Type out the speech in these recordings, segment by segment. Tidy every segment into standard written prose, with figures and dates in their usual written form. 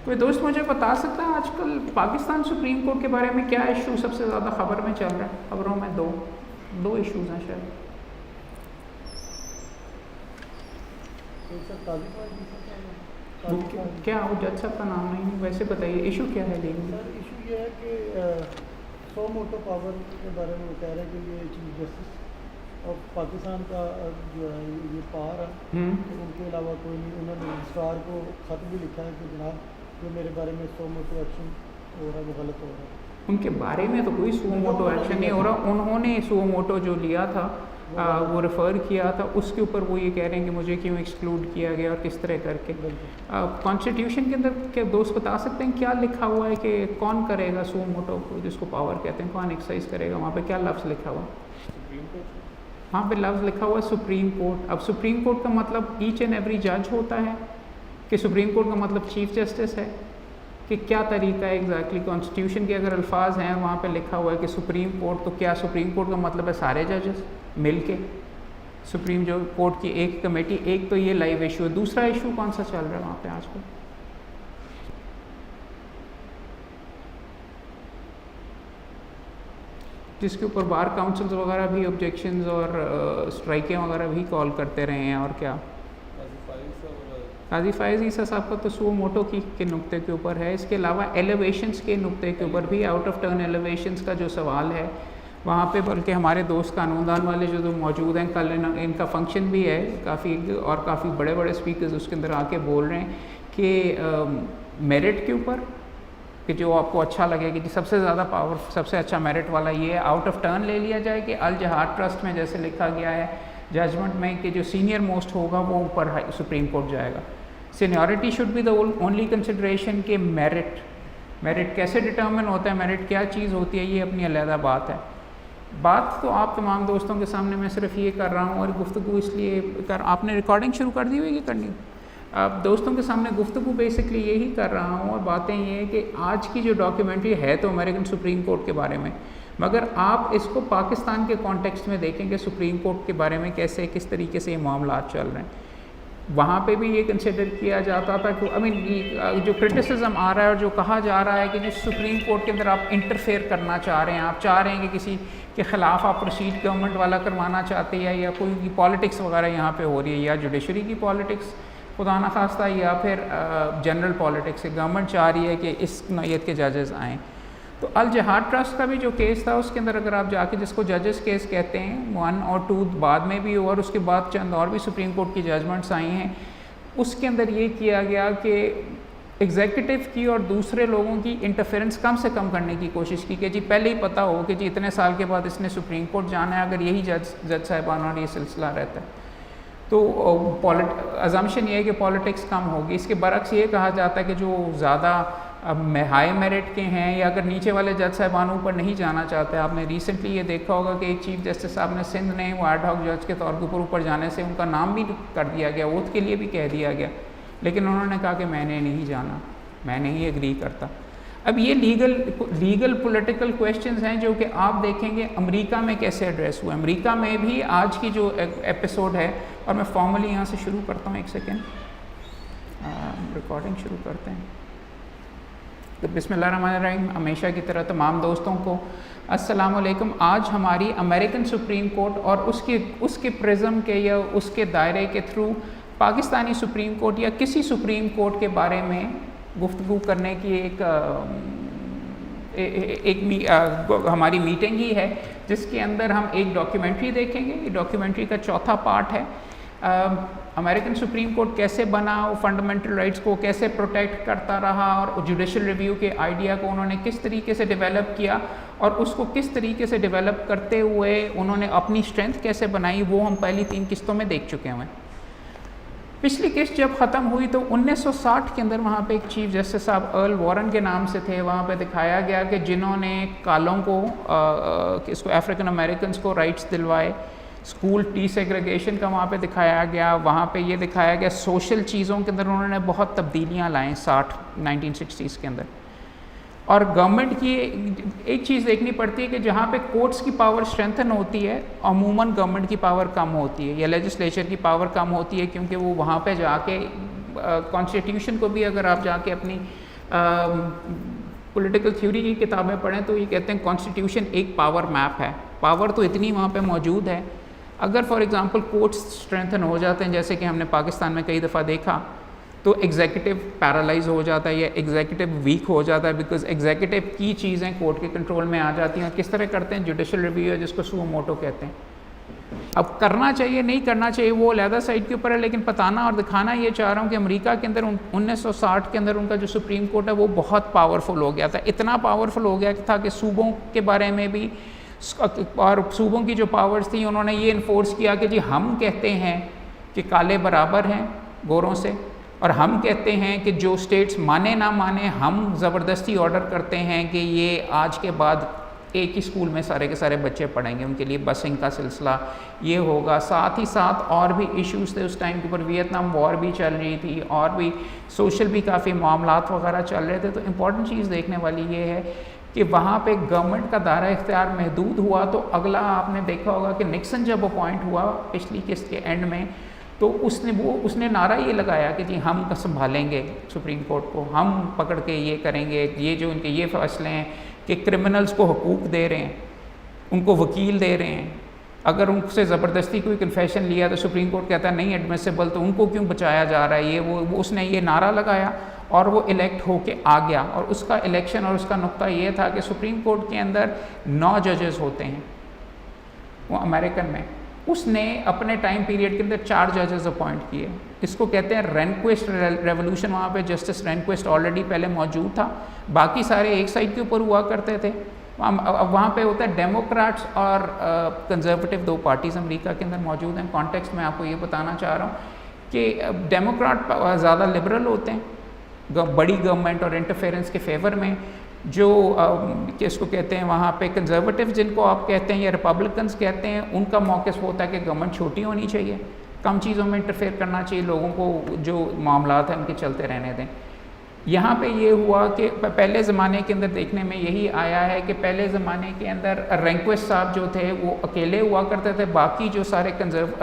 कोई दोस्त मुझे बता सकता है आजकल पाकिस्तान सुप्रीम कोर्ट के बारे में क्या इशू सबसे ज़्यादा खबर में चल रहा है? खबरों में दो इशूज़ हैं शायद। वो क्या वो जज साहब का नाम नहीं, वैसे बताइए इशू क्या है? लेकिन सर इशू ये है कि सो मोटो पावर के बारे में वो कह रहे हैं कि ये चीफ जस्टिस और पाकिस्तान का जो है ये पावर है, तो उनके अलावा कोई नहीं। उन्होंने रजिस्ट्रार को ख़त भी लिखा है कि जनाब जो मेरे बारे में सो मोटो एक्शन हो रहा है वो गलत हो रहा है। उनके बारे में तो कोई सुओ मोटो एक्शन नहीं हो रहा। उन्होंने सुओ मोटो जो लिया था वो रेफ़र किया था, उसके ऊपर वो ये कह रहे हैं कि मुझे क्यों एक्सक्लूड किया गया और किस तरह करके। कॉन्स्टिट्यूशन के अंदर क्या दोस्त बता सकते हैं क्या लिखा हुआ है कि कौन करेगा सुओ मोटो को, जिसको पावर कहते हैं, कौन एक्सरसाइज करेगा? वहाँ पे क्या लफ्ज़ लिखा हुआ है? वहाँ पे लफ्ज़ लिखा हुआ है सुप्रीम कोर्ट। अब सुप्रीम कोर्ट का मतलब ईच एंड एवरी जज होता है कि सुप्रीम कोर्ट का मतलब चीफ जस्टिस है कि क्या तरीका है एग्जैक्टली? कॉन्स्टिट्यूशन के अगर अल्फाज हैं वहाँ पे लिखा हुआ है कि सुप्रीम कोर्ट, तो क्या सुप्रीम कोर्ट का मतलब है सारे जजेस मिल के सुप्रीम जो कोर्ट की एक कमेटी? एक तो ये लाइव इशू है। दूसरा इशू कौन सा चल रहा है वहाँ पे आजकल? जिसके ऊपर बार काउंसिल्स वगैरह भी ऑब्जेक्शंस और स्ट्राइकें वगैरह भी कॉल करते रहे हैं। और क्या काजी फायज़ ईसा साहब का तो सुओ मोटो के नुक्ते के ऊपर है। इसके अलावा एलिवेशंस के नुक्ते के ऊपर भी, आउट ऑफ टर्न एलिवेशंस का जो सवाल है वहाँ पे, बल्कि हमारे दोस्त कानूनदान वाले जो मौजूद हैं, कल इनका फंक्शन भी है, काफ़ी बड़े बड़े स्पीकर्स उसके अंदर आके बोल रहे हैं कि मेरिट के ऊपर कि जो आपको अच्छा लगे कि सबसे ज़्यादा पावर, सबसे अच्छा मेरिट वाला ये है, आउट ऑफ टर्न ले लिया जाए कि अल जहाद ट्रस्ट में जैसे लिखा गया है जजमेंट में कि जो सीनियर मोस्ट होगा वो ऊपर सुप्रीम कोर्ट जाएगा। Seniority should be the only consideration के मेरिट कैसे डिटर्मिन होता है, मेरिट क्या चीज़ होती है, ये अपनी अलहदा बात है। बात तो आप तमाम दोस्तों के सामने मैं सिर्फ ये कर रहा हूँ और गुफ्तगू इसलिए कर, आपने रिकॉर्डिंग शुरू कर दी हुई है करनी? अब दोस्तों के सामने गुफ्तगू बेसिकली यही कर रहा हूँ और बातें ये हैं कि आज की जो डॉक्यूमेंट्री है तो अमेरिकन सुप्रीम कोर्ट के बारे में, मगर आप इसको पाकिस्तान के कॉन्टेक्स्ट में देखेंगे सुप्रीम कोर्ट के बारे में कैसे किस तरीके से ये मामला चल रहे हैं। वहाँ पे भी ये कंसिडर किया जाता था कि जो क्रिटिसिज्म आ रहा है और जो कहा जा रहा है कि जिस सुप्रीम कोर्ट के अंदर आप इंटरफेयर करना चाह रहे हैं, आप चाह रहे हैं कि किसी के ख़िलाफ़ आप प्रोसीड गवर्नमेंट वाला करवाना चाहते हैं या कोई पॉलिटिक्स वगैरह यहाँ पे हो रही है, या जुडिशरी की पॉलिटिक्स खुदा न खास्ता, या फिर जनरल पॉलिटिक्स से गवर्नमेंट चाह रही है कि इस नौयत के जजेस आएँ। तो अल जहाद ट्रस्ट का भी जो केस था उसके अंदर अगर आप जाके, जिसको जजेस केस कहते हैं, 1 और 2 बाद में भी हुआ और उसके बाद चंद और भी सुप्रीम कोर्ट की जजमेंट्स आई हैं, उसके अंदर ये किया गया कि एग्जीक्यूटिव की और दूसरे लोगों की इंटरफेरेंस कम से कम करने की कोशिश की कि जी पहले ही पता हो कि जी इतने साल के बाद इसने सुप्रीम कोर्ट जाना है, अगर यही जज साहिबान और ये सिलसिला रहता है तो अजम्पशन ये है कि पॉलिटिक्स कम होगी। इसके बरक्स ये कहा जाता है कि जो ज़्यादा हाई मेरिट के हैं या अगर नीचे वाले जज साहिबान ऊपर नहीं जाना चाहते, आपने रिसेंटली ये देखा होगा कि एक चीफ जस्टिस साहब ने सिंध ने वो एड हॉक जज के तौर के ऊपर जाने से उनका नाम भी कर दिया गया, ओथ के लिए भी कह दिया गया, लेकिन उन्होंने कहा कि मैंने नहीं जाना, मैं नहीं एग्री करता। अब ये लीगल पॉलिटिकल क्वेश्चंस हैं जो कि आप देखेंगे अमेरिका में कैसे एड्रेस हुए। अमेरिका में भी आज की जो एपिसोड है, और मैं फॉर्मली यहाँ से शुरू करता हूँ, एक सेकेंड रिकॉर्डिंग शुरू करते हैं। तो बिस्मिल्लाहिर्रहमानिर्रहीम, हमेशा की तरह तमाम दोस्तों को अस्सलाम वालेकुम। आज हमारी अमेरिकन सुप्रीम कोर्ट और उसके प्रिज्म के या उसके दायरे के थ्रू पाकिस्तानी सुप्रीम कोर्ट या किसी सुप्रीम कोर्ट के बारे में गुफ्तगू करने की हमारी मीटिंग ही है, जिसके अंदर हम एक डॉक्यूमेंट्री देखेंगे। ये डॉक्यूमेंट्री का चौथा पार्ट है, अमेरिकन सुप्रीम कोर्ट कैसे बना, वो फंडामेंटल राइट्स को कैसे प्रोटेक्ट करता रहा और जुडिशल रिव्यू के आइडिया को उन्होंने किस तरीके से डेवलप किया और उसको किस तरीके से डेवलप करते हुए उन्होंने अपनी स्ट्रेंथ कैसे बनाई, वो हम पहली 3 किस्तों में देख चुके हैं। पिछली किस्त जब ख़त्म हुई तो 1960 के अंदर वहाँ पे एक चीफ जस्टिस साहब अर्ल वॉरेन के नाम से थे। वहाँ पे दिखाया गया कि जिन्होंने कालों को इसको अफ्रीकन अमेरिकन को राइट्स दिलवाए, स्कूल डिसेग्रीगेशन का वहाँ पे दिखाया गया। वहाँ पे ये दिखाया गया सोशल चीज़ों के अंदर उन्होंने बहुत तब्दीलियाँ लाएँ 1960s के अंदर। और गवर्नमेंट की एक चीज़ देखनी पड़ती है कि जहाँ पे कोर्ट्स की पावर स्ट्रेंथन होती है, अमूमन गवर्नमेंट की पावर कम होती है या लेजिस्लेचर की पावर कम होती है, क्योंकि वो वहाँ पे जाके कॉन्स्टिट्यूशन को भी अगर आप जाके अपनी पॉलिटिकल थ्योरी की किताबें पढ़ें तो ये कहते हैं कॉन्स्टिट्यूशन एक पावर मैप है, पावर तो इतनी वहाँ पे मौजूद है, अगर फॉर एग्जांपल कोर्ट्स स्ट्रेंथन हो जाते हैं जैसे कि हमने पाकिस्तान में कई दफ़ा देखा, तो एग्जीक्यूटिव पैरालाइज हो जाता है या एग्जीक्यूटिव वीक हो जाता है, बिकॉज एग्जीक्यूटिव की चीज़ें कोर्ट के कंट्रोल में आ जाती हैं। किस तरह करते हैं, जुडिशल रिव्यू है जिसको सुओ मोटो कहते हैं। अब करना चाहिए नहीं करना चाहिए वो अलहदा साइड के ऊपर है, लेकिन बताना और दिखाना ये चाह रहा हूँ कि अमेरिका के अंदर 1960 के अंदर उनका जो सुप्रीम कोर्ट है वो बहुत पावरफुल हो गया था, इतना पावरफुल हो गया था कि सूबों के बारे में भी और सूबों की जो पावर्स थी उन्होंने ये इन्फोर्स किया कि जी हम कहते हैं कि काले बराबर हैं गोरों से, और हम कहते हैं कि जो स्टेट्स माने ना माने हम ज़बरदस्ती ऑर्डर करते हैं कि ये आज के बाद एक ही स्कूल में सारे के सारे बच्चे पढ़ेंगे, उनके लिए बसिंग का सिलसिला ये होगा। साथ ही साथ और भी इश्यूज़ थे उस टाइम के ऊपर, वियतनाम वॉर भी चल रही थी और भी सोशल भी काफ़ी मामलात वगैरह चल रहे थे। तो इम्पॉर्टेंट चीज़ देखने वाली ये है कि वहाँ पे गवर्नमेंट का दायरा इख्तियार महदूद हुआ। तो अगला आपने देखा होगा कि निक्सन जब अपॉइंट हुआ पिछली किस्त के एंड में, तो उसने नारा ये लगाया कि जी हम संभालेंगे सुप्रीम कोर्ट को, हम पकड़ के ये करेंगे, ये जो इनके ये फैसले हैं कि क्रिमिनल्स को हुकूक दे रहे हैं, उनको वकील दे रहे हैं, अगर उनसे ज़बरदस्ती कोई कन्फेशन लिया तो सुप्रीम कोर्ट कहता है नहीं एडमिसिबल, तो उनको क्यों बचाया जा रहा है, ये वो उसने ये नारा लगाया और वो इलेक्ट होके आ गया। और उसका इलेक्शन और उसका नुक्ता ये था कि सुप्रीम कोर्ट के अंदर 9 जजेस होते हैं वो अमेरिकन में, उसने अपने टाइम पीरियड के अंदर 4 जजेस अपॉइंट किए। इसको कहते हैं रेनक्विस्ट रेवोल्यूशन। वहाँ पे जस्टिस रेनक्विस्ट ऑलरेडी पहले मौजूद था, बाकी सारे एक साइड के ऊपर हुआ करते थे। वहाँ पे होता है डेमोक्रेट्स और कंजर्वेटिव 2 पार्टीज़ अमेरिका के अंदर मौजूद हैं। कॉन्टेक्स्ट में आपको ये बताना चाह रहा हूँ कि डेमोक्रेट ज़्यादा लिबरल होते हैं बड़ी गवर्नमेंट और इंटरफेरेंस के फेवर में, जो किसको कहते हैं वहाँ पे कंजर्वेटिव जिनको आप कहते हैं या रिपब्लिकन्स कहते हैं, उनका मौक़िफ़ होता है कि गवर्नमेंट छोटी होनी चाहिए, कम चीज़ों में इंटरफेयर करना चाहिए, लोगों को जो मामलात हैं उनके चलते रहने दें। यहाँ पे ये हुआ कि पहले ज़माने के अंदर देखने में यही आया है कि पहले ज़माने के अंदर रेनक्विस्ट साहब जो थे वो अकेले हुआ करते थे, बाकी जो सारे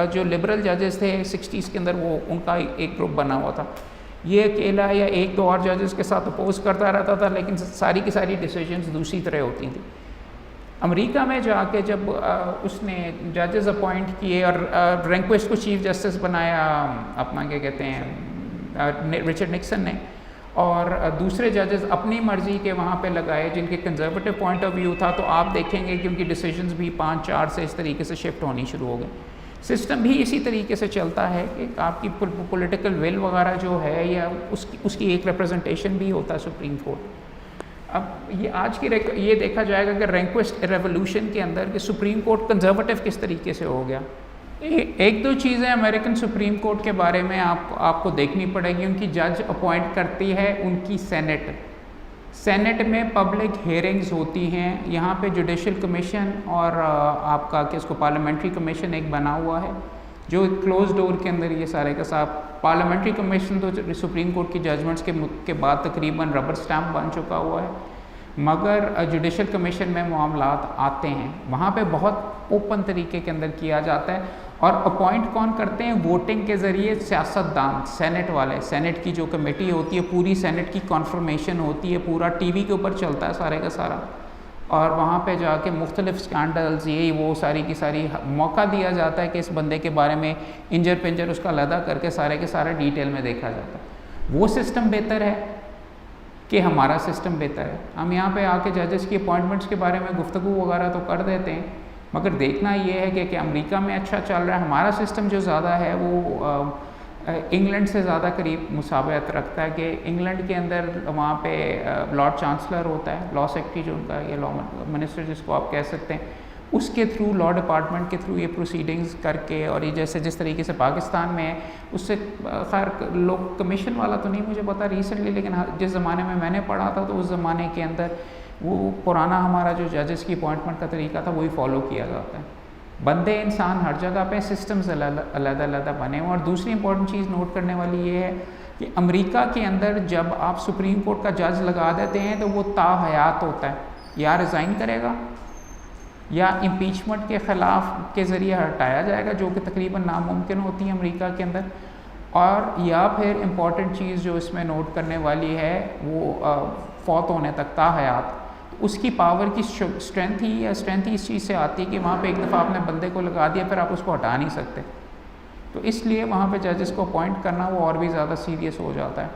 जो लिबरल जजेस थे 60s के अंदर वो उनका एक ग्रुप बना हुआ था, ये अकेला या 1-2 और जजेस के साथ अपोज करता रहता था, लेकिन सारी की सारी डिसीजंस दूसरी तरह होती थी। अमेरिका में जाके जब उसने जजेस अपॉइंट किए और रेनक्विस्ट को चीफ जस्टिस बनाया अपना क्या कहते हैं रिचर्ड निक्सन ने, और दूसरे जजेस अपनी मर्ज़ी के वहाँ पे लगाए जिनके कंजर्वेटिव पॉइंट ऑफ व्यू था, तो आप देखेंगे कि उनकी डिसीजंस भी 5-4 से इस तरीके से शिफ्ट होनी शुरू हो गई। सिस्टम भी इसी तरीके से चलता है कि आपकी पॉलिटिकल विल वगैरह जो है या उसकी एक रिप्रेजेंटेशन भी होता है सुप्रीम कोर्ट। अब ये आज की ये देखा जाएगा कि रेनक्विस्ट रेवोल्यूशन के अंदर कि सुप्रीम कोर्ट कंजर्वेटिव किस तरीके से हो गया। 1-2 चीज़ें अमेरिकन सुप्रीम कोर्ट के बारे में आपको देखनी पड़ेगी। उनकी जज अपॉइंट करती है उनकी सेनेट में पब्लिक हियरिंग्स होती हैं। यहाँ पे जुडिशल कमीशन और आपका किसको पार्लियामेंट्री कमीशन एक बना हुआ है जो क्लोज डोर के अंदर ये सारे का साथ। पार्लियामेंट्री कमीशन तो सुप्रीम कोर्ट की जजमेंट्स के बाद तकरीबन रबर स्टैम्प बन चुका हुआ है, मगर जुडिशल कमीशन में मामलात आते हैं, वहाँ पे बहुत ओपन तरीके के अंदर किया जाता है। और अपॉइंट कौन करते हैं? वोटिंग के ज़रिए सियासतदान, सेनेट वाले, सेनेट की जो कमेटी होती है पूरी सेनेट की कॉन्फर्मेशन होती है, पूरा टीवी के ऊपर चलता है सारे का सारा, और वहाँ पे जाके मुख्तलिफ स्कैंडल्स ये वो सारी की सारी मौका दिया जाता है कि इस बंदे के बारे में इंजर पिंजर उसका लदा करके सारे के सारे डिटेल में देखा जाता है। वो सिस्टम बेहतर है कि हमारा सिस्टम बेहतर है? हम यहाँ पे आके जजेस की अपॉइंटमेंट्स के बारे में गुफ्तगू वगैरह तो कर देते हैं, मगर देखना ये है कि अमेरिका में अच्छा चल रहा है। हमारा सिस्टम जो ज़्यादा है वो इंग्लैंड से ज़्यादा करीब मुसाबियत रखता है कि इंग्लैंड के अंदर वहाँ पे लॉर्ड चांसलर होता है, लॉ सेक्रेटरी जो उनका, या लॉ मिनिस्टर जिसको आप कह सकते हैं, उसके थ्रू लॉ डिपार्टमेंट के थ्रू ये प्रोसीडिंग्स करके, और ये जैसे जिस तरीके से पाकिस्तान में है उससे खैर लोग कमीशन वाला तो नहीं मुझे पता रिसेंटली, लेकिन जिस ज़माने में मैंने पढ़ा था तो उस ज़माने के अंदर वो पुराना हमारा जो जजेस की अपॉइंटमेंट का तरीका था वही फॉलो किया जाता है। बंदे इंसान हर जगह पे, सिस्टम्स अलग-अलग बने हुए। और दूसरी इंपॉर्टेंट चीज़ नोट करने वाली ये है कि अमेरिका के अंदर जब आप सुप्रीम कोर्ट का जज लगा देते हैं तो वो ताहयात होता है, या रिज़ाइन करेगा या इम्पीचमेंट के ख़िलाफ़ के ज़रिए हटाया जाएगा, जो कि तकरीबन नामुमकिन होती है अमेरिका के अंदर। और या फिर इम्पॉर्टेंट चीज़ जो इसमें नोट करने वाली है वो फौत होने तक ता हयात, तो उसकी पावर की स्ट्रेंथ ही इस चीज़ से आती है कि वहाँ पे एक दफ़ा आपने बंदे को लगा दिया फिर आप उसको हटा नहीं सकते। तो इसलिए वहाँ पे जजेस को अपॉइंट करना वो और भी ज़्यादा सीरियस हो जाता है,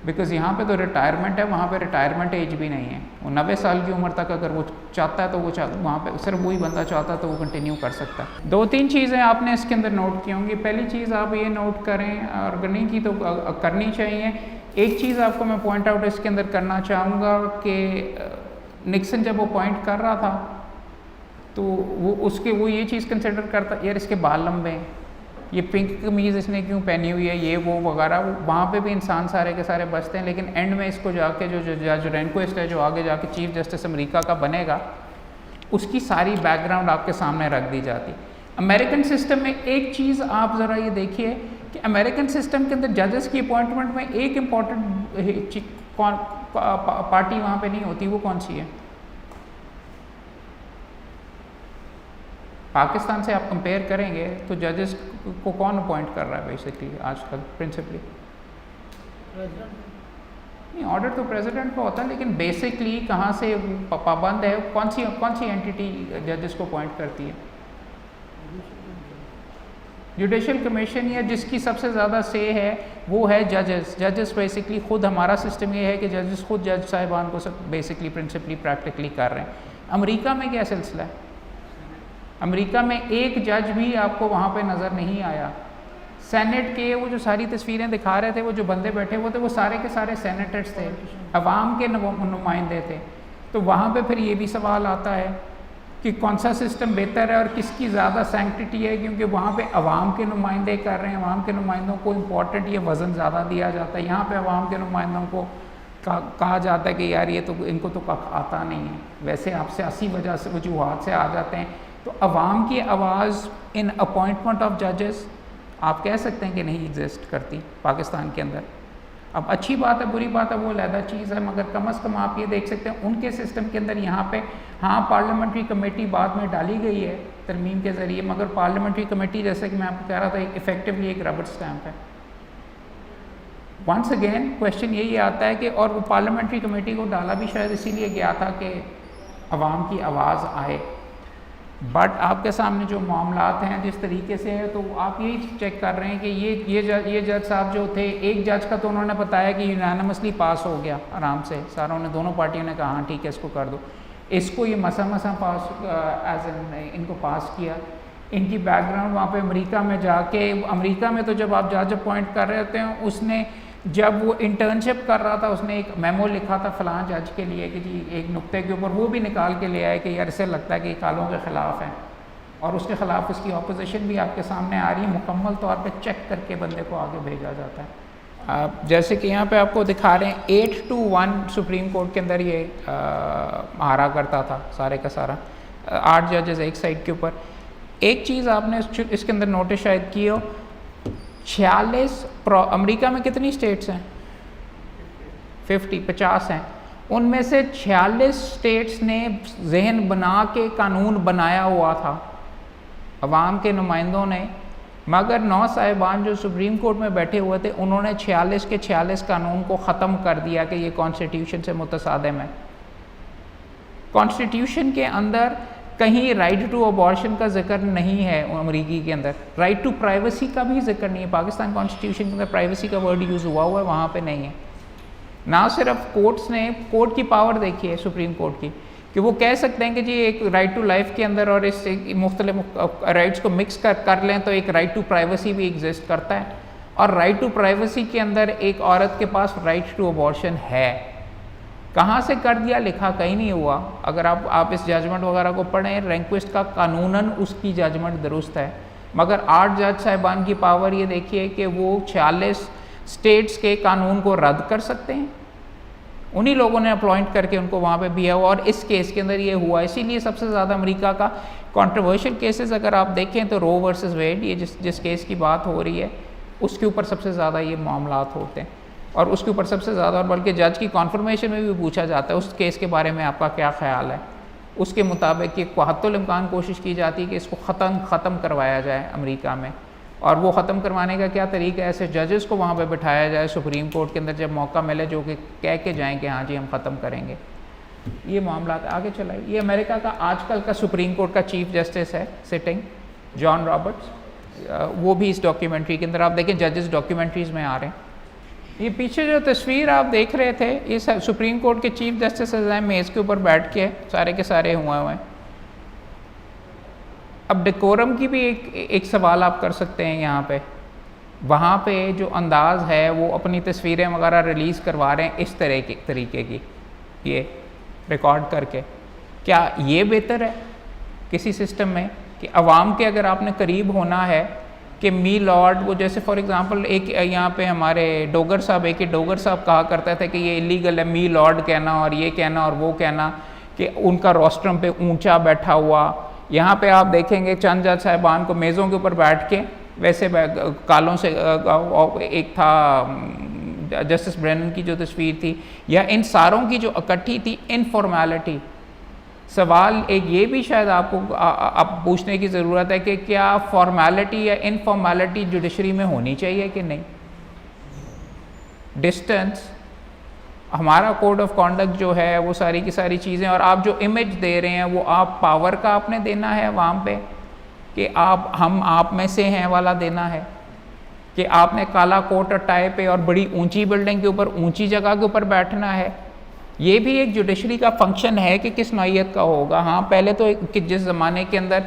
बिकॉज़ यहाँ पे तो रिटायरमेंट है, वहाँ पे रिटायरमेंट एज भी नहीं है। वो 90 साल की उम्र तक अगर वो चाहता है तो वो वहाँ पे सिर्फ वही बंदा चाहता है तो वो कंटिन्यू कर सकता है। 2-3 चीज़ें आपने इसके अंदर नोट की होंगी। पहली चीज़ आप ये नोट करें, और करनी की तो करनी चाहिए। एक चीज़ आपको मैं पॉइंट आउट इसके अंदर करना चाहूँगा कि निक्सन जब वो अपॉइंट कर रहा था तो वो ये चीज़ कंसिडर करता, यार इसके बाल लंबे हैं, ये पिंक कमीज़ इसने क्यों पहनी हुई है, ये वो वगैरह। वहाँ पे भी इंसान सारे के सारे बचते हैं, लेकिन एंड में इसको जाके जो जज रेनक्विस्ट है, जो आगे जाके चीफ जस्टिस अमेरिका का बनेगा, उसकी सारी बैकग्राउंड आपके सामने रख दी जाती। अमेरिकन सिस्टम में एक चीज़ आप ज़रा ये देखिए कि अमेरिकन सिस्टम के अंदर जजेस की अपॉइंटमेंट में एक इम्पॉर्टेंट पार्टी वहाँ पे नहीं होती। वो कौन सी है? पाकिस्तान से आप कंपेयर करेंगे तो जजेस को कौन अपॉइंट कर रहा है बेसिकली आजकल प्रिंसिपली? नहीं, ऑर्डर तो प्रेसिडेंट का होता है, लेकिन बेसिकली कहाँ से पाबंद है, कौन सी एंटिटी जजेस को अपॉइंट करती है? जुडिशल कमीशन, या जिसकी सबसे ज़्यादा से है वो है जजेस बेसिकली खुद। हमारा सिस्टम ये है कि जजेस खुद जज साहिबान को सब बेसिकली प्रिंसिपली प्रैक्टिकली कर रहे हैं। अमेरिका में क्या सिलसिला है? अमेरिका में एक जज भी आपको वहाँ पे नज़र नहीं आया। सेनेट के वो जो सारी तस्वीरें दिखा रहे थे, वो जो बंदे बैठे हुए थे, वो सारे के सारे सेनेटर्स थे, अवाम के नुमाइंदे थे। तो वहाँ पे फिर ये भी सवाल आता है कि कौन सा सिस्टम बेहतर है और किसकी ज़्यादा सैंक्टिटी है, क्योंकि वहाँ पे अवाम के नुमाइंदे कर रहे हैं, अवाम के नुमाइंदों को इम्पोर्टेंट ये वज़न ज़्यादा दिया जाता है। यहाँ पे अवाम के नुमाइंदों को कहा जाता है कि यार ये तो इनको तो आता नहीं है, वैसे आप सियासी वजह से वजूहात से आ जाते हैं। तो अवाम की आवाज़ इन अपॉइंटमेंट ऑफ जजेस आप कह सकते हैं कि नहीं एग्जिस्ट करती पाकिस्तान के अंदर। अब अच्छी बात है बुरी बात है वो अलग चीज़ है, मगर कम अज़ कम आप ये देख सकते हैं उनके सिस्टम के अंदर यहाँ पे हाँ पार्लियामेंट्री कमेटी बाद में डाली गई है तरमीम के ज़रिए, मगर पार्लियामेंट्री कमेटी जैसे कि मैं आपको कह रहा था इफ़ेक्टिवली एक रबर स्टैम्प है। वंस अगेन क्वेश्चन यही आता है कि और वो पार्लियामेंट्री कमेटी को डाला भी शायद इसीलिए गया था कि अवाम की आवाज़ आए। बट आपके सामने जो मामलात हैं जिस तरीके से है, तो आप यही चेक कर रहे हैं कि ये जज साहब जो थे, एक जज का तो उन्होंने बताया कि यूनानिमसली पास हो गया आराम से, सारों ने दोनों पार्टियों ने कहा हाँ ठीक है इसको कर दो। इसको ये मसा पास एज एन इनको पास किया। इनकी बैकग्राउंड वहाँ पे अमेरिका में जाके, अमेरिका में तो जब आप जज अपॉइंट कर रहे होते हैं, उसने जब वो इंटर्नशिप कर रहा था उसने एक मेमो लिखा था फ़लाँ जज के लिए कि जी एक नुक्ते के ऊपर, वो भी निकाल के ले आए कि यार इससे लगता है कि कालों के ख़िलाफ़ है, और उसके ख़िलाफ़ उसकी ऑपोजिशन भी आपके सामने आ रही है। मुकम्मल तौर पे चेक करके बंदे को आगे भेजा जाता है। जैसे कि यहाँ पे आपको दिखा रहे हैं 8-1 सुप्रीम कोर्ट के अंदर ये हारा करता था सारे का सारा, 8 जजेस एक साइड के ऊपर। एक चीज़ आपने इसके अंदर नोटिस शायद की हो, 46 अमेरिका में कितनी स्टेट्स हैं? 50 हैं। उनमें से 46 स्टेट्स ने जहन बना के कानून बनाया हुआ था अवाम के नुमाइंदों ने, मगर 9 साहिबान जो सुप्रीम कोर्ट में बैठे हुए थे उन्होंने 46 के 46 कानून को ख़त्म कर दिया कि ये कॉन्स्टिट्यूशन से मुतसादिम है। कॉन्स्टिट्यूशन के अंदर कहीं राइट टू अबॉर्शन का जिक्र नहीं है अमेरिकी के अंदर, राइट टू प्राइवेसी का भी जिक्र नहीं है। पाकिस्तान कॉन्स्टिट्यूशन के अंदर प्राइवेसी का वर्ड यूज़ हुआ है, वहाँ पे नहीं है। ना सिर्फ कोर्ट्स ने, कोर्ट की पावर देखी है सुप्रीम कोर्ट की कि वो कह सकते हैं कि जी एक राइट टू लाइफ के अंदर और इस मुख्तलिफ राइट्स को मिक्स कर लें तो एक राइट टू प्राइवेसी भी एग्जिस्ट करता है, और राइट टू प्राइवेसी के अंदर एक औरत के पास राइट टू अबॉर्शन है। कहाँ से कर दिया, लिखा कहीं नहीं हुआ। अगर आप इस जजमेंट वगैरह को पढ़ें, रेंक्विस्ट का कानूनन उसकी जजमेंट दुरुस्त है, मगर 8 जज साहिबान की पावर ये देखिए कि वो 46 स्टेट्स के कानून को रद्द कर सकते हैं। उन्हीं लोगों ने अपॉइंट करके उनको वहाँ पे दिया हुआ, और इस केस के अंदर ये हुआ। इसीलिए सबसे ज़्यादा अमेरिका का कंट्रोवर्शियल केसेस अगर आप देखें तो रो वर्सेस वेड, ये जिस केस की बात हो रही है उसके ऊपर सबसे ज़्यादा ये मामलात होते हैं, और उसके ऊपर सबसे ज़्यादा, और बल्कि जज की कॉन्फर्मेशन में भी पूछा जाता है उस केस के बारे में आपका क्या ख्याल है। उसके मुताबिक कि कुहत्तुल इम्कान कोशिश की जाती है कि इसको ख़त्म करवाया जाए अमेरिका में, और वो ख़त्म करवाने का क्या तरीका है, ऐसे जजेस को वहाँ पे बिठाया जाए सुप्रीम कोर्ट के अंदर जब मौका मिले, जो कि कह के जाएं कि हाँ जी हम ख़त्म करेंगे। ये मामला आगे चलाए। ये अमेरिका का आजकल का सुप्रीम कोर्ट का चीफ जस्टिस है सिटिंग, जॉन रॉबर्ट्स, वो भी इस डॉक्यूमेंट्री के अंदर आप देखें, जजेस डॉक्यूमेंट्रीज़ में आ रहे हैं। ये पीछे जो तस्वीर आप देख रहे थे, ये सुप्रीम कोर्ट के चीफ जस्टिस मेज़ के ऊपर बैठ के सारे के सारे हुए हैं। अब डेकोरम की भी एक सवाल आप कर सकते हैं यहाँ पे। वहाँ पे जो अंदाज़ है वो अपनी तस्वीरें वगैरह रिलीज़ करवा रहे हैं इस तरह के तरीके की, ये रिकॉर्ड करके। क्या ये बेहतर है किसी सिस्टम में कि अवाम के अगर आपने करीब होना है कि मी लॉर्ड, वो जैसे फॉर एग्जांपल एक यहाँ पे हमारे डोगर साहब, एक डोगर साहब कहा करते थे कि ये इलीगल है मी लॉर्ड कहना और ये कहना और वो कहना, कि उनका रोस्ट्रम पे ऊंचा बैठा हुआ। यहाँ पे आप देखेंगे चंद जज साहिबान को मेज़ों के ऊपर बैठ के, वैसे कालों से एक था जस्टिस ब्रेनन की जो तस्वीर थी, या इन सारों की जो इकट्ठी थी इनफॉर्मेलिटी। सवाल एक ये भी शायद आपको आप पूछने की ज़रूरत है कि क्या फॉर्मेलिटी या इनफॉर्मेलिटी जुडिशरी में होनी चाहिए कि नहीं। डिस्टेंस, हमारा कोड ऑफ कॉन्डक्ट जो है वो सारी की सारी चीज़ें, और आप जो इमेज दे रहे हैं वो आप पावर का आपने देना है वहाँ पे कि हम आप में से हैं वाला देना है, कि आपने काला कोट और टाई पे और बड़ी ऊंची बिल्डिंग के ऊपर ऊंची जगह के ऊपर बैठना है। ये भी एक जुडिशरी का फंक्शन है कि किस नौइयत का होगा। हाँ, पहले तो कि जिस ज़माने के अंदर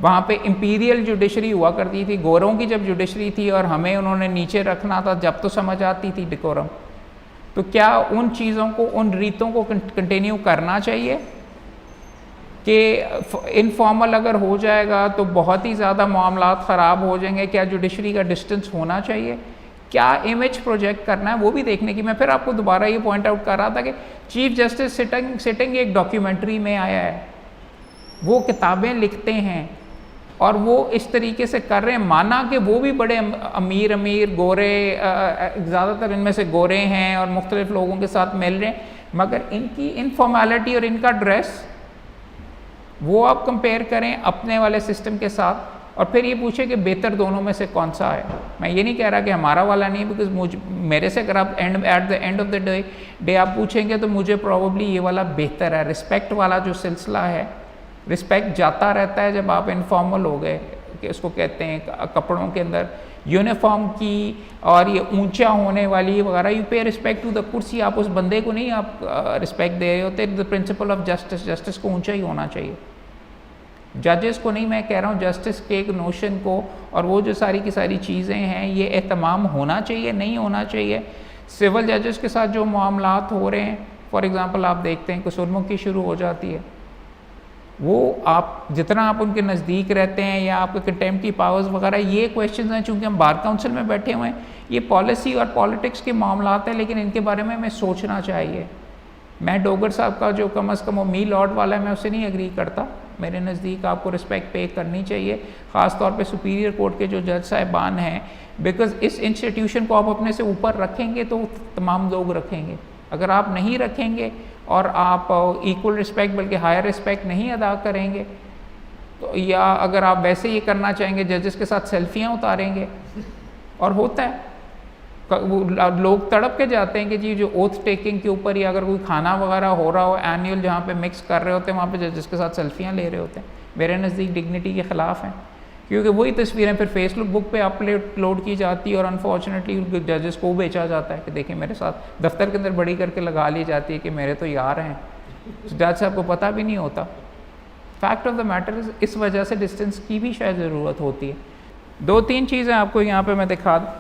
वहाँ पे इंपीरियल जुडिशरी हुआ करती थी, गोरों की जब जुडिशरी थी और हमें उन्होंने नीचे रखना था, जब तो समझ आती थी डेकोरम। तो क्या उन चीज़ों को, उन रीतों को कंटिन्यू करना चाहिए कि इनफॉर्मल अगर हो जाएगा तो बहुत ही ज़्यादा मामलात ख़राब हो जाएंगे। क्या जुडिशरी का डिस्टेंस होना चाहिए, क्या इमेज प्रोजेक्ट करना है, वो भी देखने की। मैं फिर आपको दोबारा ये पॉइंट आउट कर रहा था कि चीफ जस्टिस सिटिंग एक डॉक्यूमेंट्री में आया है, वो किताबें लिखते हैं और वो इस तरीके से कर रहे हैं, माना कि वो भी बड़े अमीर गोरे, ज़्यादातर इनमें से गोरे हैं और मुख्तलिफ लोगों के साथ मिल रहे हैं, मगर इनकी इनफॉर्मेलिटी और इनका ड्रेस वो आप कंपेयर करें अपने वाले सिस्टम के साथ, और फिर ये पूछे कि बेहतर दोनों में से कौन सा है। मैं ये नहीं कह रहा कि हमारा वाला नहीं, बिकॉज मेरे से अगर आप eight the end of the day आप पूछेंगे तो मुझे प्रॉबली ये वाला बेहतर है। रिस्पेक्ट वाला जो सिलसिला है, रिस्पेक्ट जाता रहता है जब आप इनफॉर्मल हो गए, कि उसको कहते हैं कपड़ों के अंदर यूनिफॉर्म की, और ये ऊंचा होने वाली वगैरह, यू पे रिस्पेक्ट टू द कुर्सी। आप उस बंदे को नहीं आप रिस्पेक्ट दे रहे होते। The principle of justice, justice को ऊंचा ही होना चाहिए, जजेस को नहीं। मैं कह रहा हूँ जस्टिस के एक नोशन को, और वो जो सारी की सारी चीज़ें हैं, ये एहतमाम होना चाहिए, नहीं होना चाहिए। सिविल जजेस के साथ जो मामलात हो रहे हैं, फॉर एग्ज़ाम्पल आप देखते हैं कसूरमुखी शुरू हो जाती है, वो आप जितना आप उनके नज़दीक रहते हैं या आपके कंटेम्प्ट की पावर्स वगैरह, ये क्वेश्चन हैं। चूँकि हम बार काउंसिल में बैठे हुए हैं, ये पॉलिसी और पॉलिटिक्स के मामलात हैं, लेकिन इनके बारे में हमें सोचना चाहिए। मैं डोगर साहब का जो कम अज़ कम वो मी लॉर्ड वाला है, मैं उससे नहीं एग्री करता। मेरे नज़दीक आपको रिस्पेक्ट पे करनी चाहिए, ख़ास तौर पे सुपीरियर कोर्ट के जो जज साहिबान हैं, बिकॉज़ इस इंस्टीट्यूशन को आप अपने से ऊपर रखेंगे तो तमाम लोग रखेंगे। अगर आप नहीं रखेंगे और आप इक्वल रिस्पेक्ट बल्कि हायर रिस्पेक्ट नहीं अदा करेंगे, तो या अगर आप वैसे ये करना चाहेंगे, जजेस के साथ सेल्फियाँ उतारेंगे, और होता है वो लोग तड़प के जाते हैं कि जी जो ओथ टेकिंग के ऊपर, या अगर कोई खाना वगैरह हो रहा हो एनुअल जहाँ पे मिक्स कर रहे होते हैं, वहाँ पे जजेस के साथ सेल्फियाँ ले रहे होते हैं। मेरे नज़दीक डिग्निटी के ख़िलाफ़ हैं, क्योंकि वही तस्वीरें फिर फेसबुक पे अपलोड की जाती है और अनफॉर्चुनेटली जजेस को बेचा जाता है कि देखिए मेरे साथ, दफ्तर के अंदर बड़ी करके लगा ली जाती है कि मेरे तो यार हैं। जज साहब को पता भी नहीं होता। फैक्ट ऑफ द मैटर इस वजह से डिस्टेंस की भी शायद ज़रूरत होती है। 2-3 चीज़ें आपको यहाँ पे मैं दिखा दूँ।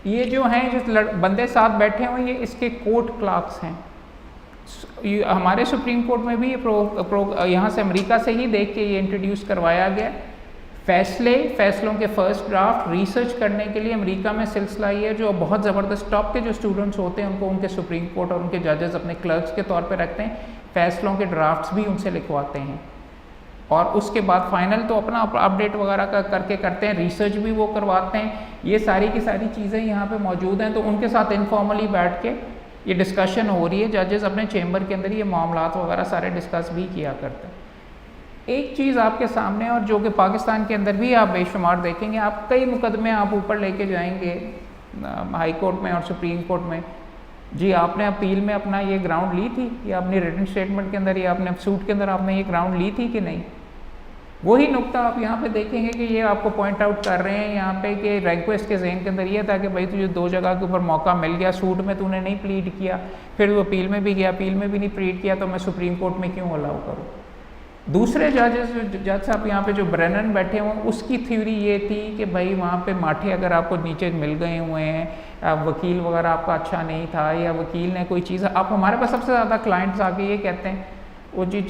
ये जो हैं, जो बंदे साथ बैठे हुए, ये इसके कोर्ट क्लार्क्स हैं। हमारे सुप्रीम कोर्ट में भी ये यहाँ से अमेरिका से ही देख के ये इंट्रोड्यूस करवाया गया। फैसलों के फर्स्ट ड्राफ्ट रिसर्च करने के लिए अमेरिका में सिलसिला ये, जो बहुत ज़बरदस्त टॉप के जो स्टूडेंट्स होते हैं उनको उनके सुप्रीम कोर्ट और उनके जजेस अपने क्लर्क्स के तौर पे रखते हैं, फैसलों के ड्राफ्ट्स भी उनसे लिखवाते हैं, और उसके बाद फाइनल तो अपना अपडेट वगैरह करके करते हैं, रिसर्च भी वो करवाते हैं। ये सारी की सारी चीज़ें यहाँ पे मौजूद हैं, तो उनके साथ इनफॉर्मली बैठ के ये डिस्कशन हो रही है। जजेस अपने चेंबर के अंदर ये मामलात वगैरह सारे डिस्कस भी किया करते हैं। एक चीज़ आपके सामने, और जो कि पाकिस्तान के अंदर भी आप बेशुमार देखेंगे, आप कई मुकदमे आप ऊपर लेके जाएंगे हाई कोर्ट में और सुप्रीम कोर्ट में, जी आपने अपील में अपना ये ग्राउंड ली थी, या अपनी रिटन स्टेटमेंट के अंदर या अपने सूट के अंदर आपने ये ग्राउंड ली थी कि नहीं। वही नुक्ता आप यहाँ पे देखेंगे कि ये आपको पॉइंट आउट कर रहे हैं यहाँ पे कि रिक्वेस्ट के जहन के अंदर ये था कि भाई तुझे 2 जगह के ऊपर मौका मिल गया, सूट में तूने नहीं प्लीड किया, फिर वो अपील में भी गया, अपील में भी नहीं प्लीड किया, तो मैं सुप्रीम कोर्ट में क्यों अलाउ करूँ। दूसरे जजेस, जो जज साहब यहाँ पे जो ब्रेनन बैठे हुए, उसकी थ्योरी ये थी कि भाई वहाँ पे माठे अगर आपको नीचे मिल गए हुए हैं, वकील वगैरह आपका अच्छा नहीं था, या वकील ने कोई चीज़, आप हमारे पास सबसे ज़्यादा क्लाइंट्स आके ये कहते हैं वो जी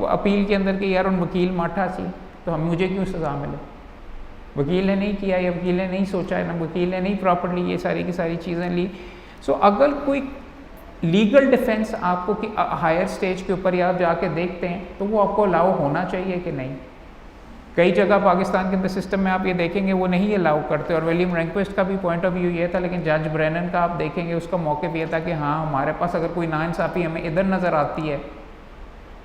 अपील के अंदर कि यार उन वकील माठा सी, तो हम मुझे क्यों सज़ा मिले, वकील ने नहीं किया, या वकील ने नहीं सोचा, ना वकील ने नहीं प्रॉपर्ली ये सारी की सारी चीज़ें ली। सो अगर कोई लीगल डिफेंस आपको कि हायर स्टेज के ऊपर या आप जाके देखते हैं, तो वो आपको अलाउ होना चाहिए कि नहीं। कई जगह पाकिस्तान के अंदर सिस्टम में आप ये देखेंगे वो नहीं अलाउ करते, और विलियम रेंक्वेस्ट का भी पॉइंट ऑफ व्यू ये था, लेकिन जज ब्रेनन का आप देखेंगे उसका मौक़िफ़ ये था कि हाँ हमारे पास अगर कोई नाइंसाफ़ी हमें इधर नज़र आती है,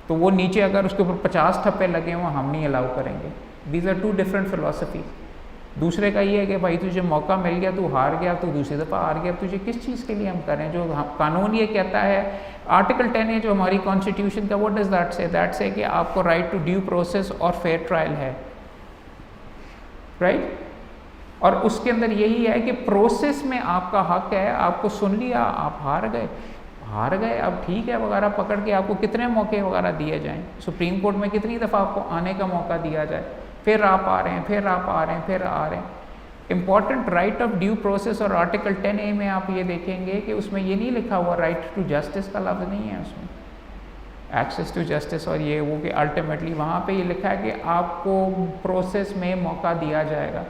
तो वो नीचे अगर उसके ऊपर 50 ठप्पे लगे हुए हम नहीं अलाउ करेंगे। These are 2 different philosophy. दूसरे का ये है कि भाई तुझे मौका मिल गया, तू हार गया, तू दूसरी दफ़ा हार गया, तुझे किस चीज़ के लिए हम करें। जो कानून ये कहता है, आर्टिकल 10 है जो हमारी कॉन्स्टिट्यूशन का, व्हाट डज दैट से, दैट से कि आपको राइट टू ड्यू प्रोसेस और फेयर ट्रायल है, राइट। और उसके अंदर यही है कि प्रोसेस में आपका हक है, आपको सुन लिया, आप हार गए, अब ठीक है वगैरह पकड़ के आपको कितने मौके वगैरह दिए जाएं, सुप्रीम कोर्ट में कितनी दफ़ा आपको आने का मौका दिया जाए, फिर आप आ रहे हैं, फिर आप आ रहे हैं, फिर आ रहे हैं। Important right of due process और आर्टिकल 10A में आप ये देखेंगे कि उसमें ये नहीं लिखा हुआ राइट टू जस्टिस का लफ्ज़ नहीं है उसमें, एक्सेस टू जस्टिस और ये वो, कि अल्टीमेटली वहाँ पे ये लिखा है कि आपको प्रोसेस में मौका दिया जाएगा।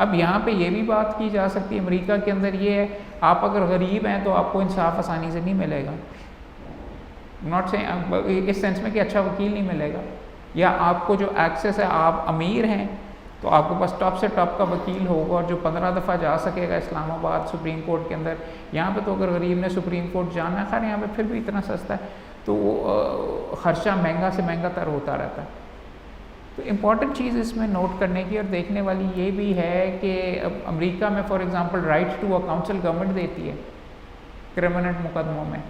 अब यहाँ पे ये भी बात की जा सकती है, अमेरिका के अंदर ये है, आप अगर गरीब हैं तो आपको इंसाफ आसानी से नहीं मिलेगा, नॉट से इस सेंस में कि अच्छा वकील नहीं मिलेगा, या आपको जो एक्सेस है, आप अमीर हैं तो आपके पास टॉप से टॉप का वकील होगा, और जो 15 दफ़ा जा सकेगा इस्लामाबाद सुप्रीम कोर्ट के अंदर। यहाँ पे तो अगर गरीब ने सुप्रीम कोर्ट जाना है, खैर यहाँ पे फिर भी इतना सस्ता है, तो खर्चा महंगा से महंगा तर होता रहता है। तो इम्पॉर्टेंट चीज़ इसमें नोट करने की और देखने वाली ये भी है कि अमेरिका में for example right to a counsel government देती है क्रिमिनल मुकदमों में।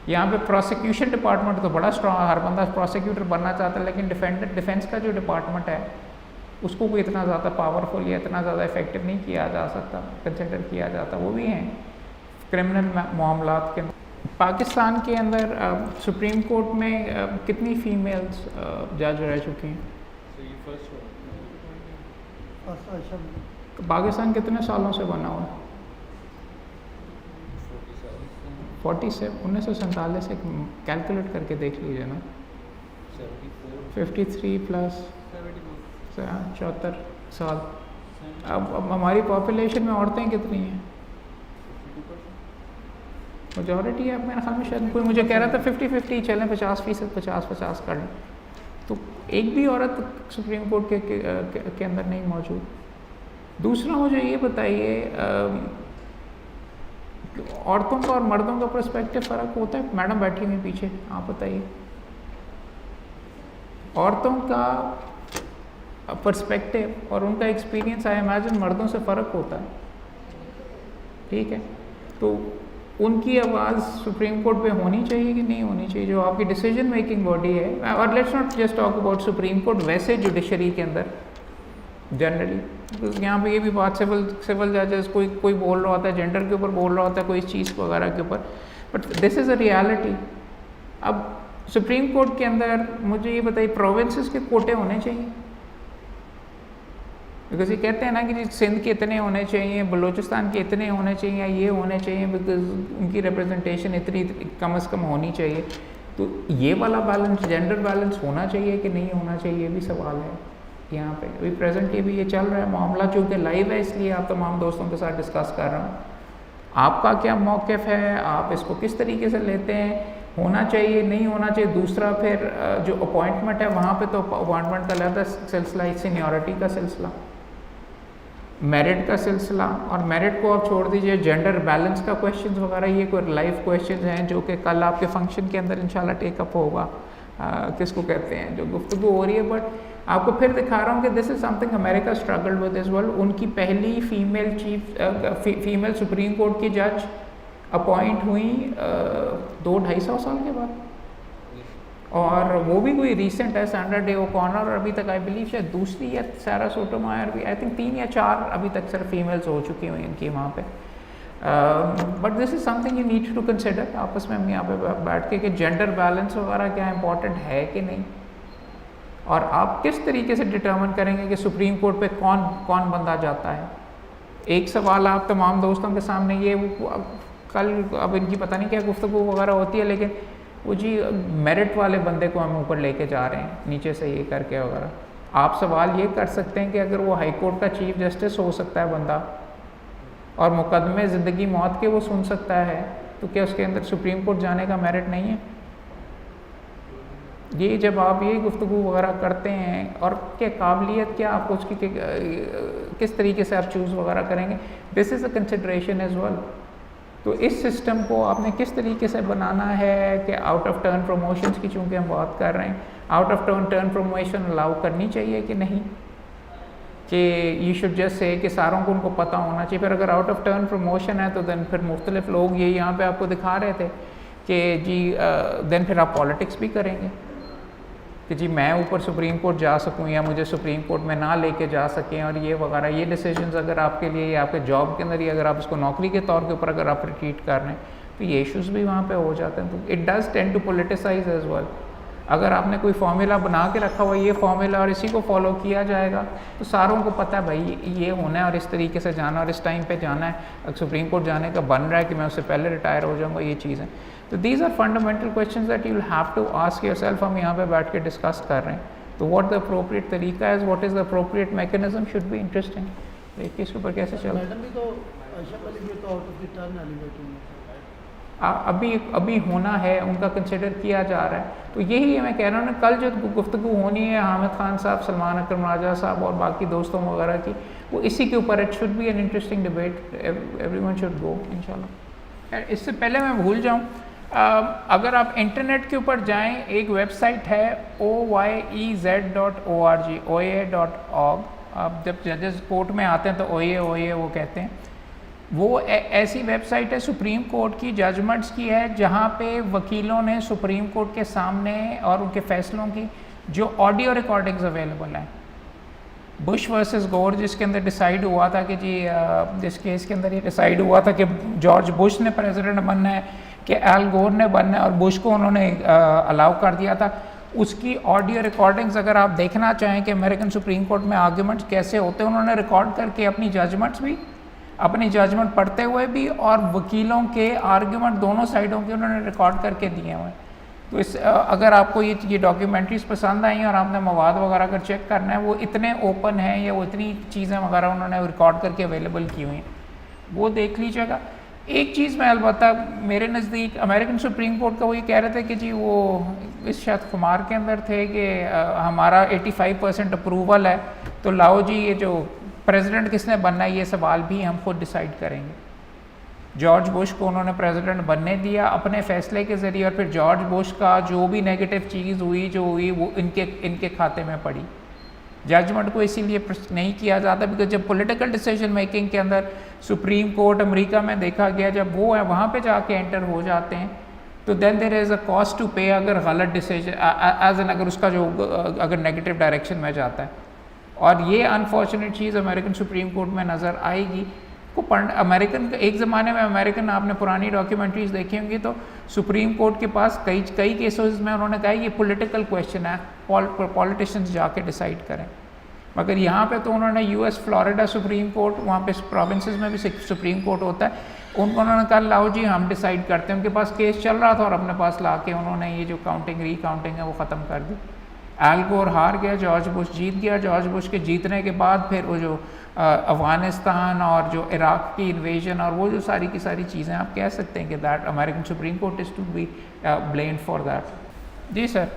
यहाँ पे प्रोसिक्यूशन डिपार्टमेंट तो बड़ा स्ट्रॉन्ग, हर बंदा प्रोसिक्यूटर बनना चाहता है, लेकिन डिफेंस का जो डिपार्टमेंट है उसको कोई इतना ज़्यादा पावरफुल या इतना ज़्यादा इफेक्टिव नहीं किया जा सकता, कंसिडर किया जाता। वो भी हैं क्रिमिनल मामलात के अंदर। पाकिस्तान के अंदर सुप्रीम कोर्ट में कितनी फ़ीमेल्स जज रह चुकी हैं? पाकिस्तान कितने सालों से बना हुआ? 47, 1947 से कैलकुलेट करके देख लीजिए ना, 53 प्लस 74 साल। अब हमारी पॉपुलेशन में औरतें कितनी हैं? मेजॉरिटी है मेरे ख्याल में, शायद कोई मुझे कह रहा था 50-50 चलें, 50% 50-50 कर लें, तो एक भी औरत सुप्रीम कोर्ट के अंदर नहीं मौजूद। दूसरा मुझे ये बताइए, औरतों का और मर्दों का पर्सपेक्टिव फ़र्क होता है? मैडम बैठी हुई पीछे, आप बताइए। औरतों का पर्सपेक्टिव और उनका एक्सपीरियंस आई इमेजिन मर्दों से फ़र्क होता है, ठीक है। तो उनकी आवाज़ सुप्रीम कोर्ट पे होनी चाहिए कि नहीं होनी चाहिए, जो आपकी डिसीजन मेकिंग बॉडी है। और let's not just talk about supreme court, वैसे जुडिशरी के अंदर जनरली यहाँ पे ये भी बात सिविल जजेस कोई बोल रहा होता है, जेंडर के ऊपर बोल रहा होता है, कोई इस चीज़ वगैरह के ऊपर, but this is a reality. अब सुप्रीम कोर्ट के अंदर मुझे ये बताइए, प्रोविंसेस के कोटे होने चाहिए? बिकॉज ये कहते हैं ना कि सिंध के इतने होने चाहिए, बलूचिस्तान के इतने होने चाहिए, या ये होने चाहिए, बिकॉज उनकी रिप्रेजेंटेशन इतनी कम से कम होनी चाहिए। तो ये वाला बैलेंस, जेंडर बैलेंस होना चाहिए कि नहीं होना चाहिए, ये भी सवाल है यहाँ पे। अभी प्रेजेंटली भी ये चल रहा है मामला, चूँकि लाइव है इसलिए आप तमाम दोस्तों के साथ डिस्कस कर रहा हूँ। आपका क्या मौक़िफ़ है, आप इसको किस तरीके से लेते हैं, होना चाहिए नहीं होना चाहिए? दूसरा फिर जो अपॉइंटमेंट है वहाँ पे तो अपॉइंटमेंट का अलग सिलसिला, सीनियरिटी का सिलसिला, मेरिट का सिलसिला, और मेरिट को आप छोड़ दीजिए, जेंडर बैलेंस का क्वेश्चंस वगैरह, ये कोई लाइव क्वेश्चंस हैं जो कि कल आपके फंक्शन के अंदर इंशाल्लाह टेकअप होगा। किसको कहते हैं, जो गुफ्तगू हो रही है। बट आपको फिर दिखा रहा हूँ कि this is something America struggled with as well. उनकी पहली फीमेल सुप्रीम कोर्ट की जज अपॉइंट हुई 200-250 साल के बाद, और वो भी कोई रीसेंट है, सैंड्रा डे ओकॉनर, और अभी तक आई बिलीव शायद दूसरी या सारा सोटोमायर भी, आई थिंक 3 या 4 अभी तक सिर्फ फीमेल्स हो चुकी हुई इनकी वहाँ पे। But this is something you need to consider आपस में हम यहाँ पे बैठ के कि जेंडर बैलेंस वगैरह क्या इंपॉर्टेंट है कि नहीं, और आप किस तरीके से डिटर्मिन करेंगे कि सुप्रीम कोर्ट पे कौन कौन बंदा जाता है। एक सवाल आप तमाम दोस्तों के सामने ये कल अब इनकी पता नहीं क्या गुफ्तगू वगैरह होती है, लेकिन वो जी मेरिट वाले बंदे को हम ऊपर लेके जा रहे हैं नीचे से ये करके वगैरह। आप सवाल ये कर सकते हैं कि अगर वो हाई कोर्ट का चीफ जस्टिस हो सकता है बंदा और मुकदमे ज़िंदगी मौत के वो सुन सकता है, तो क्या उसके अंदर सुप्रीम कोर्ट जाने का मेरिट नहीं है? ये जब आप ये गुफ्तगू वगैरह करते हैं, और क्या काबिलियत क्या आपको उसकी किस तरीके से आप चूज़ वगैरह करेंगे, this is a consideration as well. तो इस सिस्टम को आपने किस तरीके से बनाना है कि आउट ऑफ टर्न प्रमोशंस की चूँकि हम बात कर रहे हैं, out of turn promotion allow करनी चाहिए कि नहीं, कि यू शुड जस्ट से कि सारों को उनको पता होना चाहिए। फिर अगर आउट ऑफ टर्न प्रमोशन है तो देन फिर मुख्तलिफ लोग ये यहाँ पे आपको दिखा रहे थे कि जी देन फिर आप पॉलिटिक्स भी करेंगे कि जी मैं ऊपर सुप्रीम कोर्ट जा सकूं या मुझे सुप्रीम कोर्ट में ना लेके जा सकें, और ये वगैरह ये डिसीजंस अगर आपके लिए या आपके जॉब के अंदर ही अगर आप इसको नौकरी के तौर के ऊपर अगर आप ट्रीट कर रहे हैं तो ये इश्यूज़ भी वहाँ पे हो जाते हैं। तो it does tend to politicise as well. अगर आपने कोई फार्मूला बना के रखा हुआ ये फार्मूला और इसी को फॉलो किया जाएगा तो सारों को पता है भाई ये होना है और इस तरीके से जाना और इस टाइम पे जाना है। अगर सुप्रीम कोर्ट जाने का बन रहा है कि मैं उससे पहले रिटायर हो जाऊँगा, ये चीज़ें। तो these are fundamental questions that you will have to ask yourself. हम यहाँ पे बैठ के डिस्कस कर रहे हैं तो व्हाट द अप्रोप्रिएट तरीका है, what is the appropriate mechanism should be interesting. देखिए इसके ऊपर कैसे चल मैडम भी तो आयशा अली भी तो out of the turn elevating अभी होना है, उनका कंसिडर किया जा रहा है। तो यही मैं कह रहा हूँ ना, कल जो गुफ्तगू होनी है हामिद खान साहब, सलमान अकरम राजा साहब और बाकी दोस्तों वगैरह की, वो इसी के ऊपर। It should be an interesting debate, everyone should go इंशाल्लाह। इससे पहले मैं भूल जाऊँ, अगर आप इंटरनेट के ऊपर जाएं, एक वेबसाइट है oyez.org। आप जब जजेस कोर्ट में आते हैं तो ओए वो कहते हैं। वो ऐसी वेबसाइट है सुप्रीम कोर्ट की जजमेंट्स की है, जहाँ पे वकीलों ने सुप्रीम कोर्ट के सामने और उनके फैसलों की जो ऑडियो रिकॉर्डिंग्स अवेलेबल हैं। बुश वर्सेस गोर जिसके अंदर डिसाइड हुआ था कि जी जिस केस के अंदर ये डिसाइड हुआ था कि जॉर्ज बुश ने प्रेसिडेंट बनना है कि एल गोर ने बनना है, और बुश को उन्होंने अलाउ कर दिया था। उसकी ऑडियो रिकॉर्डिंग्स अगर आप देखना चाहें कि अमेरिकन सुप्रीम कोर्ट में आर्ग्यूमेंट्स कैसे होते हैं, उन्होंने रिकॉर्ड करके अपनी जजमेंट्स भी, अपनी जजमेंट पढ़ते हुए भी और वकीलों के आर्ग्यूमेंट दोनों साइडों के उन्होंने रिकॉर्ड करके दिए हुए हैं। तो इस अगर आपको ये डॉक्यूमेंट्रीज पसंद आई और आपने मवाद वगैरह अगर चेक करना है, वो इतने ओपन हैं या वो इतनी चीज़ें वगैरह उन्होंने रिकॉर्ड करके अवेलेबल की हुई हैं, वो देख लीजिएगा। एक चीज़ मैं अलबत्ता मेरे नज़दीक अमेरिकन सुप्रीम कोर्ट का वो ये कह रहे थे कि जी वो इस शायद खुमार के अंदर थे कि हमारा 85% अप्रूवल है, तो लाओ जी ये जो प्रेसिडेंट किसने बनना है ये सवाल भी हम खुद डिसाइड करेंगे। जॉर्ज बुश को उन्होंने प्रेसिडेंट बनने दिया अपने फैसले के ज़रिए, और फिर जॉर्ज बुश का जो भी नेगेटिव चीज़ हुई जो हुई वो इनके खाते में पड़ी। जजमेंट को इसीलिए नहीं किया जाता बिकॉज जब पॉलिटिकल डिसीजन मेकिंग के अंदर सुप्रीम कोर्ट अमेरिका में देखा गया, जब वो है वहाँ पे जाके एंटर हो जाते हैं तो then there is a cost to pay अगर गलत डिसीजन एज एन अगर उसका जो अगर नेगेटिव डायरेक्शन में जाता है। और ये अनफॉर्चुनेट चीज़ अमेरिकन सुप्रीम कोर्ट में नज़र आएगी को अमेरिकन एक ज़माने में अमेरिकन आपने पुरानी डॉक्यूमेंट्रीज देखी होंगी तो सुप्रीम कोर्ट के पास कई केसेस में उन्होंने कहा ये पॉलिटिकल क्वेश्चन है, पॉलिटिशियंस जाके डिसाइड करें। मगर यहाँ पे तो उन्होंने यूएस फ्लोरिडा सुप्रीम कोर्ट, वहाँ पे प्रोविंसेस में भी सुप्रीम कोर्ट होता है, उन्होंने कहा लाओ जी हम डिसाइड करते हैं। उनके पास केस चल रहा था और अपने पास ला के उन्होंने ये जो काउंटिंग रीकाउंटिंग है वो ख़त्म कर दी। एल गोर हार गया, जॉर्ज बुश जीत गया। जॉर्ज बुश के जीतने के बाद फिर वो जो अफ़गानिस्तान और जो इराक़ की इन्वेजन और वो जो सारी की सारी चीज़ें आप कह सकते हैं कि that American Supreme Court is to be blamed for that. जी सर,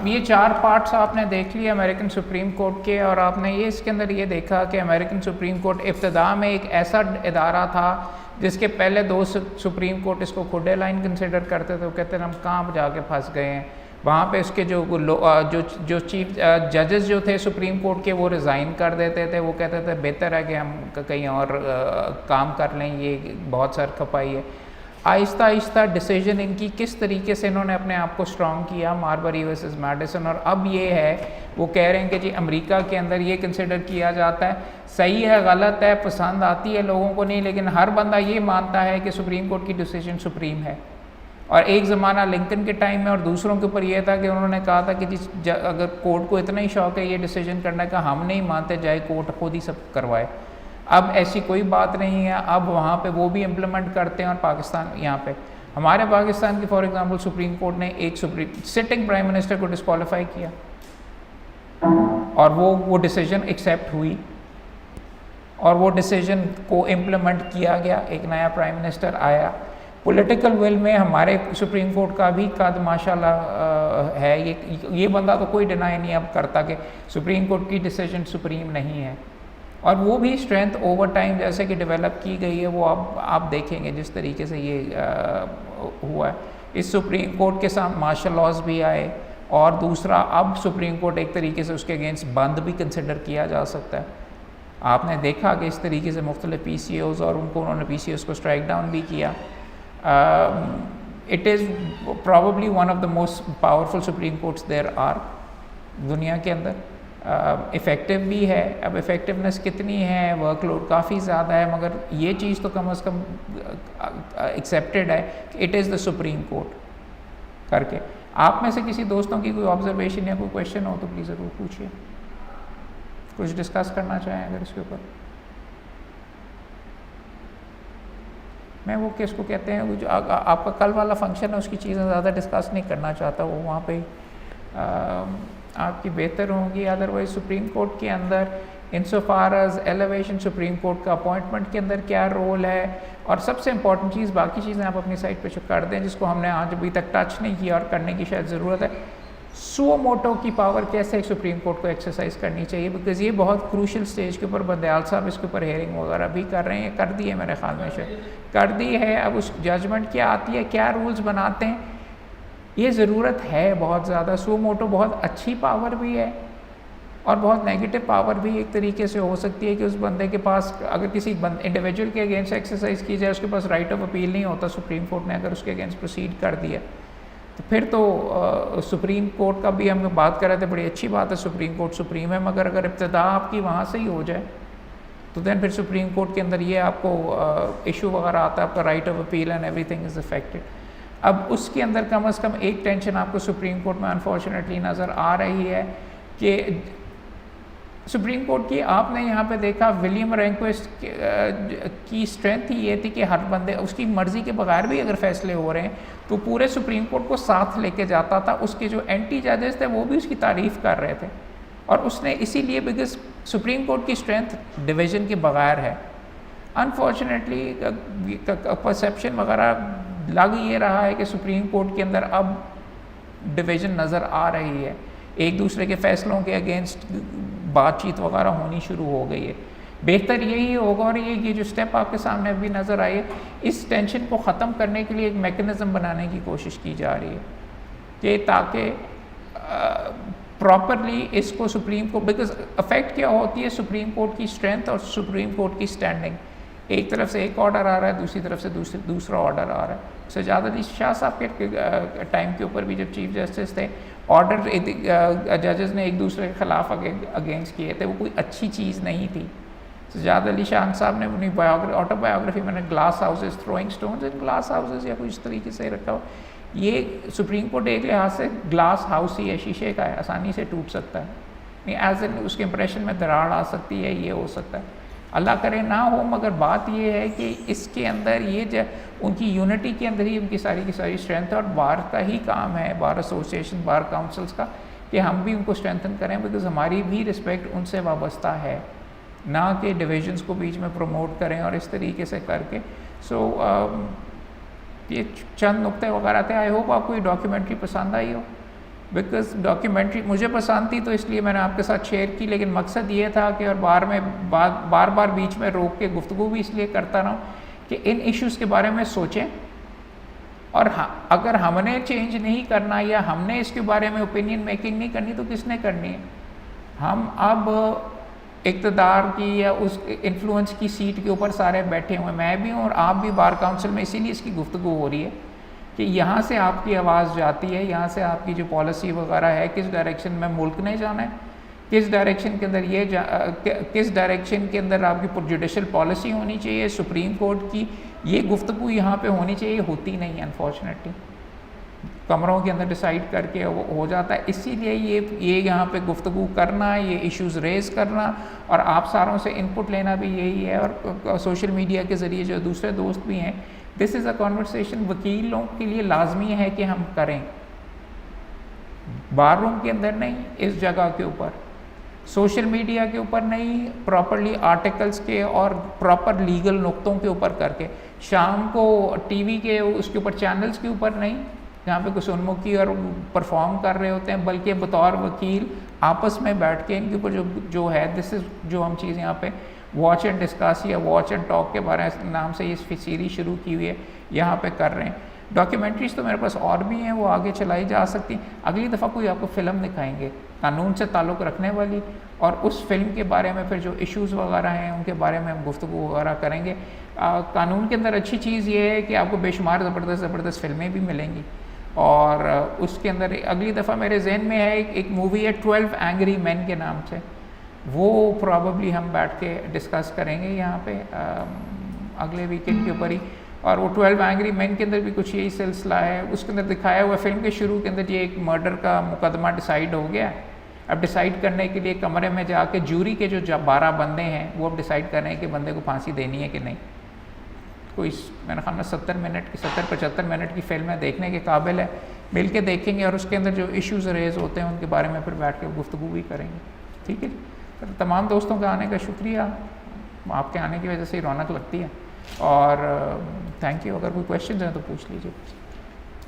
ये 4 पार्ट्स आपने देख लिए अमेरिकन सुप्रीम कोर्ट के, और आपने ये इसके अंदर ये देखा कि अमेरिकन सुप्रीम कोर्ट इब्तिदा में एक ऐसा इदारा था जिसके पहले 2 सुप्रीम कोर्ट इसको खुदे लाइन कंसिडर करते थे, वो कहते हैं हम कहाँ जाके फंस गए हैं, वहाँ पे उसके जो चीफ जजेस जो थे सुप्रीम कोर्ट के, वो रिज़ाइन कर देते थे। वो कहते थे बेहतर है कि हम कहीं और काम कर लें, ये बहुत सर खपाई है। आहिस्ता आहिस्ता डिसीजन इनकी किस तरीके से इन्होंने अपने आप को स्ट्रॉन्ग किया, मार्बरी वर्सेस मैडिसन, और अब ये है वो कह रहे हैं कि जी अमेरिका के अंदर ये कंसिडर किया जाता है, सही है गलत है, पसंद आती है लोगों को नहीं, लेकिन हर बंदा ये मानता है कि सुप्रीम कोर्ट की डिसीजन सुप्रीम है। और एक ज़माना लिंकन के टाइम में और दूसरों के ऊपर यह था कि उन्होंने कहा था कि जी अगर कोर्ट को इतना ही शौक है ये डिसीजन करने का, हम नहीं मानते, जाए कोर्ट खुद ही सब करवाए। अब ऐसी कोई बात नहीं है, अब वहाँ पे वो भी इम्प्लीमेंट करते हैं। और पाकिस्तान यहाँ पे हमारे पाकिस्तान की फॉर एग्जांपल सुप्रीम कोर्ट ने एक सिटिंग प्राइम मिनिस्टर को डिस्क्वालीफाई किया और वो डिसीजन एक्सेप्ट हुई और वो डिसीजन को इम्प्लीमेंट किया गया। एक नया प्राइम मिनिस्टर आया। पॉलिटिकल विल में हमारे सुप्रीम कोर्ट का भी कद माशाल्लाह है। ये बंदा तो कोई डिनाई नहीं अब करता कि सुप्रीम कोर्ट की डिसीजन सुप्रीम नहीं है। और वो भी स्ट्रेंथ ओवर टाइम जैसे कि डेवलप की गई है, वो अब आप देखेंगे जिस तरीके से ये हुआ है। इस सुप्रीम कोर्ट के साथ मार्शल लॉज भी आए, और दूसरा अब सुप्रीम कोर्ट एक तरीके से उसके अगेंस्ट बंद भी कंसिडर किया जा सकता है। आपने देखा कि इस तरीके से मुख्तलिफ PCOs और उन्होंने PCOs को स्ट्राइक डाउन भी किया। It is probably one of the most powerful supreme courts there are दुनिया के अंदर। इफ़ेक्टिव भी है। अब इफ़ेक्टिवनेस कितनी है, वर्कलोड काफ़ी ज़्यादा है, मगर ये चीज़ तो कम अज़ कम एक्सेप्टेड है कि it is the supreme court करके। आप में से किसी दोस्तों की कोई ऑब्जर्वेशन या कोई क्वेश्चन हो तो प्लीज़ ज़रूर पूछिए, कुछ डिस्कस करना चाहें अगर इसके ऊपर। मैं वो किसको कहते हैं जो आपका कल वाला फंक्शन है उसकी चीज़ें ज़्यादा डिस्कस नहीं करना चाहता, वो वहाँ पे आपकी बेहतर होंगी। अदरवाइज सुप्रीम कोर्ट के अंदर in so far as elevation supreme court का अपॉइंटमेंट के अंदर क्या रोल है, और सबसे इंपॉर्टेंट चीज़, बाकी चीज़ें आप अपनी साइड पे कर दें जिसको हमने आज अभी तक टच नहीं किया और करने की शायद ज़रूरत है। सो मोटो की पावर कैसे सुप्रीम कोर्ट को एक्सरसाइज करनी चाहिए, बिकॉज ये बहुत क्रूशल स्टेज के ऊपर बंदयाल साहब इसके ऊपर हेयरिंग वगैरह भी कर रहे हैं, कर दी है मेरे ख्याल में, शायद कर दी है। अब उस जजमेंट क्या आती है, क्या रूल्स बनाते हैं, ये ज़रूरत है बहुत ज़्यादा। सो मोटो बहुत अच्छी पावर भी है और बहुत नेगेटिव पावर भी एक तरीके से हो सकती है कि उस बंदे के पास अगर किसी इंडिविजुअल के अगेंस्ट एक्सरसाइज की जाए, उसके पास राइट ऑफ अपील नहीं होता। सुप्रीम कोर्ट ने अगर उसके अगेंस्ट प्रोसीड कर दिया तो फिर तो सुप्रीम कोर्ट का भी हम बात कर रहे थे, बड़ी अच्छी बात है, सुप्रीम कोर्ट सुप्रीम है, मगर अगर इब्तिदा आपकी वहाँ से ही हो जाए तो देन फिर सुप्रीम कोर्ट के अंदर ये आपको इशू वगैरह आता है, आपका right of appeal and everything is affected. अब उसके अंदर कम अज़ कम एक टेंशन आपको सुप्रीम कोर्ट में अनफॉर्चुनेटली नज़र आ रही है कि सुप्रीम कोर्ट की, आपने यहाँ पे देखा विलियम रेनक्विस्ट की स्ट्रेंथ ही ये थी कि हर बंदे उसकी मर्ज़ी के बगैर भी अगर फैसले हो रहे हैं तो पूरे सुप्रीम कोर्ट को साथ लेके जाता था। उसके जो एंटी जजेस थे वो भी उसकी तारीफ़ कर रहे थे, और उसने इसीलिए बिकॉज सुप्रीम कोर्ट की स्ट्रेंथ डिवीज़न के बगैर है। अनफॉर्चुनेटली परसेप्शन वगैरह लग ये रहा है कि सुप्रीम कोर्ट के अंदर अब डिवीज़न नज़र आ रही है, एक दूसरे के फैसलों के अगेंस्ट बातचीत वगैरह होनी शुरू हो गई है। बेहतर यही होगा, और ये जो स्टेप आपके सामने अभी नज़र आई है, इस टेंशन को ख़त्म करने के लिए एक मैकेनिज़्म बनाने की कोशिश की जा रही है कि ताकि प्रॉपरली इसको सुप्रीम कोर्ट, बिकॉज अफेक्ट क्या होती है सुप्रीम कोर्ट की स्ट्रेंथ और सुप्रीम कोर्ट की स्टैंडिंग। एक तरफ से एक ऑर्डर आ रहा है, दूसरी तरफ से दूसरा ऑर्डर आ रहा है। सजाद अली शाह साहब के टाइम के ऊपर भी जब चीफ जस्टिस थे, ऑर्डर जजेस ने एक दूसरे के ख़िलाफ़ अगेंस्ट किए थे, वो कोई अच्छी चीज़ नहीं थी। सजाद अली शाह साहब ने अपनी ऑटोबायोग्राफी में glass houses, throwing stones in glass houses या कुछ इस तरीके से रखा हो। ये सुप्रीम कोर्ट एक लिहाज से ग्लास हाउस ही है, शीशे का है, आसानी से टूट सकता है, नहीं एज एन उसके इंप्रेशन में दरार आ सकती है, ये हो सकता है, अल्लाह करे ना हो। मगर बात ये है कि इसके अंदर ये उनकी यूनिटी के अंदर ही उनकी सारी की सारी स्ट्रेंथ है, और बार का ही काम है, बार एसोसिएशन, बार काउंसिल्स का, कि हम भी उनको स्ट्रेंथन करें, बिकॉज हमारी भी रिस्पेक्ट उनसे वाबस्ता है, ना कि डिविजन्स को बीच में प्रमोट करें और इस तरीके से करके। सो ये चंद नुक्ते वगैरह थे। आई होप आपको ये डॉक्यूमेंट्री पसंद आई हो, बिकॉज डॉक्यूमेंट्री मुझे पसंद थी तो इसलिए मैंने आपके साथ शेयर की, लेकिन मकसद ये था कि और बार बार बीच में रोक के गुफ्तगू भी इसलिए करता रहा कि इन इश्यूज़ के बारे में सोचें, और अगर हमने चेंज नहीं करना या हमने इसके बारे में ओपिनियन मेकिंग नहीं करनी तो किसने करनी है? हम अब इक़्तिदार की या उस इन्फ्लुएंस की सीट के ऊपर सारे बैठे हुए, मैं भी हूँ और आप भी बार काउंसिल में, इसीलिए इसकी गुफ्तगू हो रही है कि यहाँ से आपकी आवाज़ जाती है, यहाँ से आपकी जो पॉलिसी वगैरह है, किस डायरेक्शन में मुल्क ने जाना है, किस डायरेक्शन के अंदर किस डायरेक्शन के अंदर आपकी जुडिशल पॉलिसी होनी चाहिए, सुप्रीम कोर्ट की, ये गुफ्तगू यहाँ पे होनी चाहिए, होती नहीं है अनफॉर्चुनेटली। कमरों के अंदर डिसाइड करके वो हो जाता है। इसीलिए ये यहाँ पे गुफ्तगू करना, ये इश्यूज़ रेज़ करना और आप सारों से इनपुट लेना भी यही है। और सोशल मीडिया के ज़रिए जो दूसरे दोस्त भी हैं, दिस इज़ अ कॉन्वर्सेशन वकीलों के लिए लाजमी है कि हम करें, बार रूम के अंदर नहीं, इस जगह के ऊपर, सोशल मीडिया के ऊपर नहीं, प्रॉपरली आर्टिकल्स के और प्रॉपर लीगल नुक्तों के ऊपर करके, शाम को टीवी के उसके ऊपर चैनल्स के ऊपर नहीं जहाँ पे कुछ उन्मुखी और परफॉर्म कर रहे होते हैं, बल्कि बतौर वकील आपस में बैठ के इनके ऊपर जो है, दिस इज़ जो हम चीज़ यहाँ पे वॉच एंड डिस्कस या वॉच एंड टॉक के बारे में नाम से ये सीरीज शुरू की हुई है, यहाँ पे कर रहे हैं। डॉक्यूमेंट्रीज़ तो मेरे पास और भी हैं, वो आगे चलाई जा सकती। अगली दफ़ा कोई आपको फ़िल्म दिखाएंगे कानून से ताल्लुक़ रखने वाली, और उस फिल्म के बारे में फिर जो इश्यूज़ वगैरह हैं उनके बारे में हम गुफ्तगू वगैरह करेंगे। कानून के अंदर अच्छी चीज़ ये है कि आपको बेशुमार ज़बरदस्त फिल्में भी मिलेंगी, और उसके अंदर अगली दफ़ा मेरे जहन में है एक मूवी है 12 एंग्री मैन के नाम से, वो प्रॉबली हम बैठ के डिस्कस करेंगे यहाँ पे अगले वीकेंड के ऊपर ही। और वो 12 एंग्री मैन के अंदर भी कुछ यही सिलसिला है। उसके अंदर दिखाया हुआ फिल्म के शुरू के अंदर ये एक मर्डर का मुकदमा डिसाइड हो गया। अब डिसाइड करने के लिए कमरे में जाके जूरी के जो 12 बंदे हैं वो अब डिसाइड कर रहे हैं कि बंदे को फांसी देनी है कि नहीं। कोई मेरे ख्याल में 70-75 मिनट की फिल्म है, देखने के काबिल है, मिल के देखेंगे और उसके अंदर जो इश्यूज़ रेज होते हैं उनके बारे में फिर बैठ के गुफ्तगू भी करेंगे। ठीक है, तो तमाम दोस्तों का आने का शुक्रिया, आपके आने की वजह से ही रौनक लगती है, और थैंक यू। अगर कोई क्वेश्चन हैं तो पूछ लीजिए।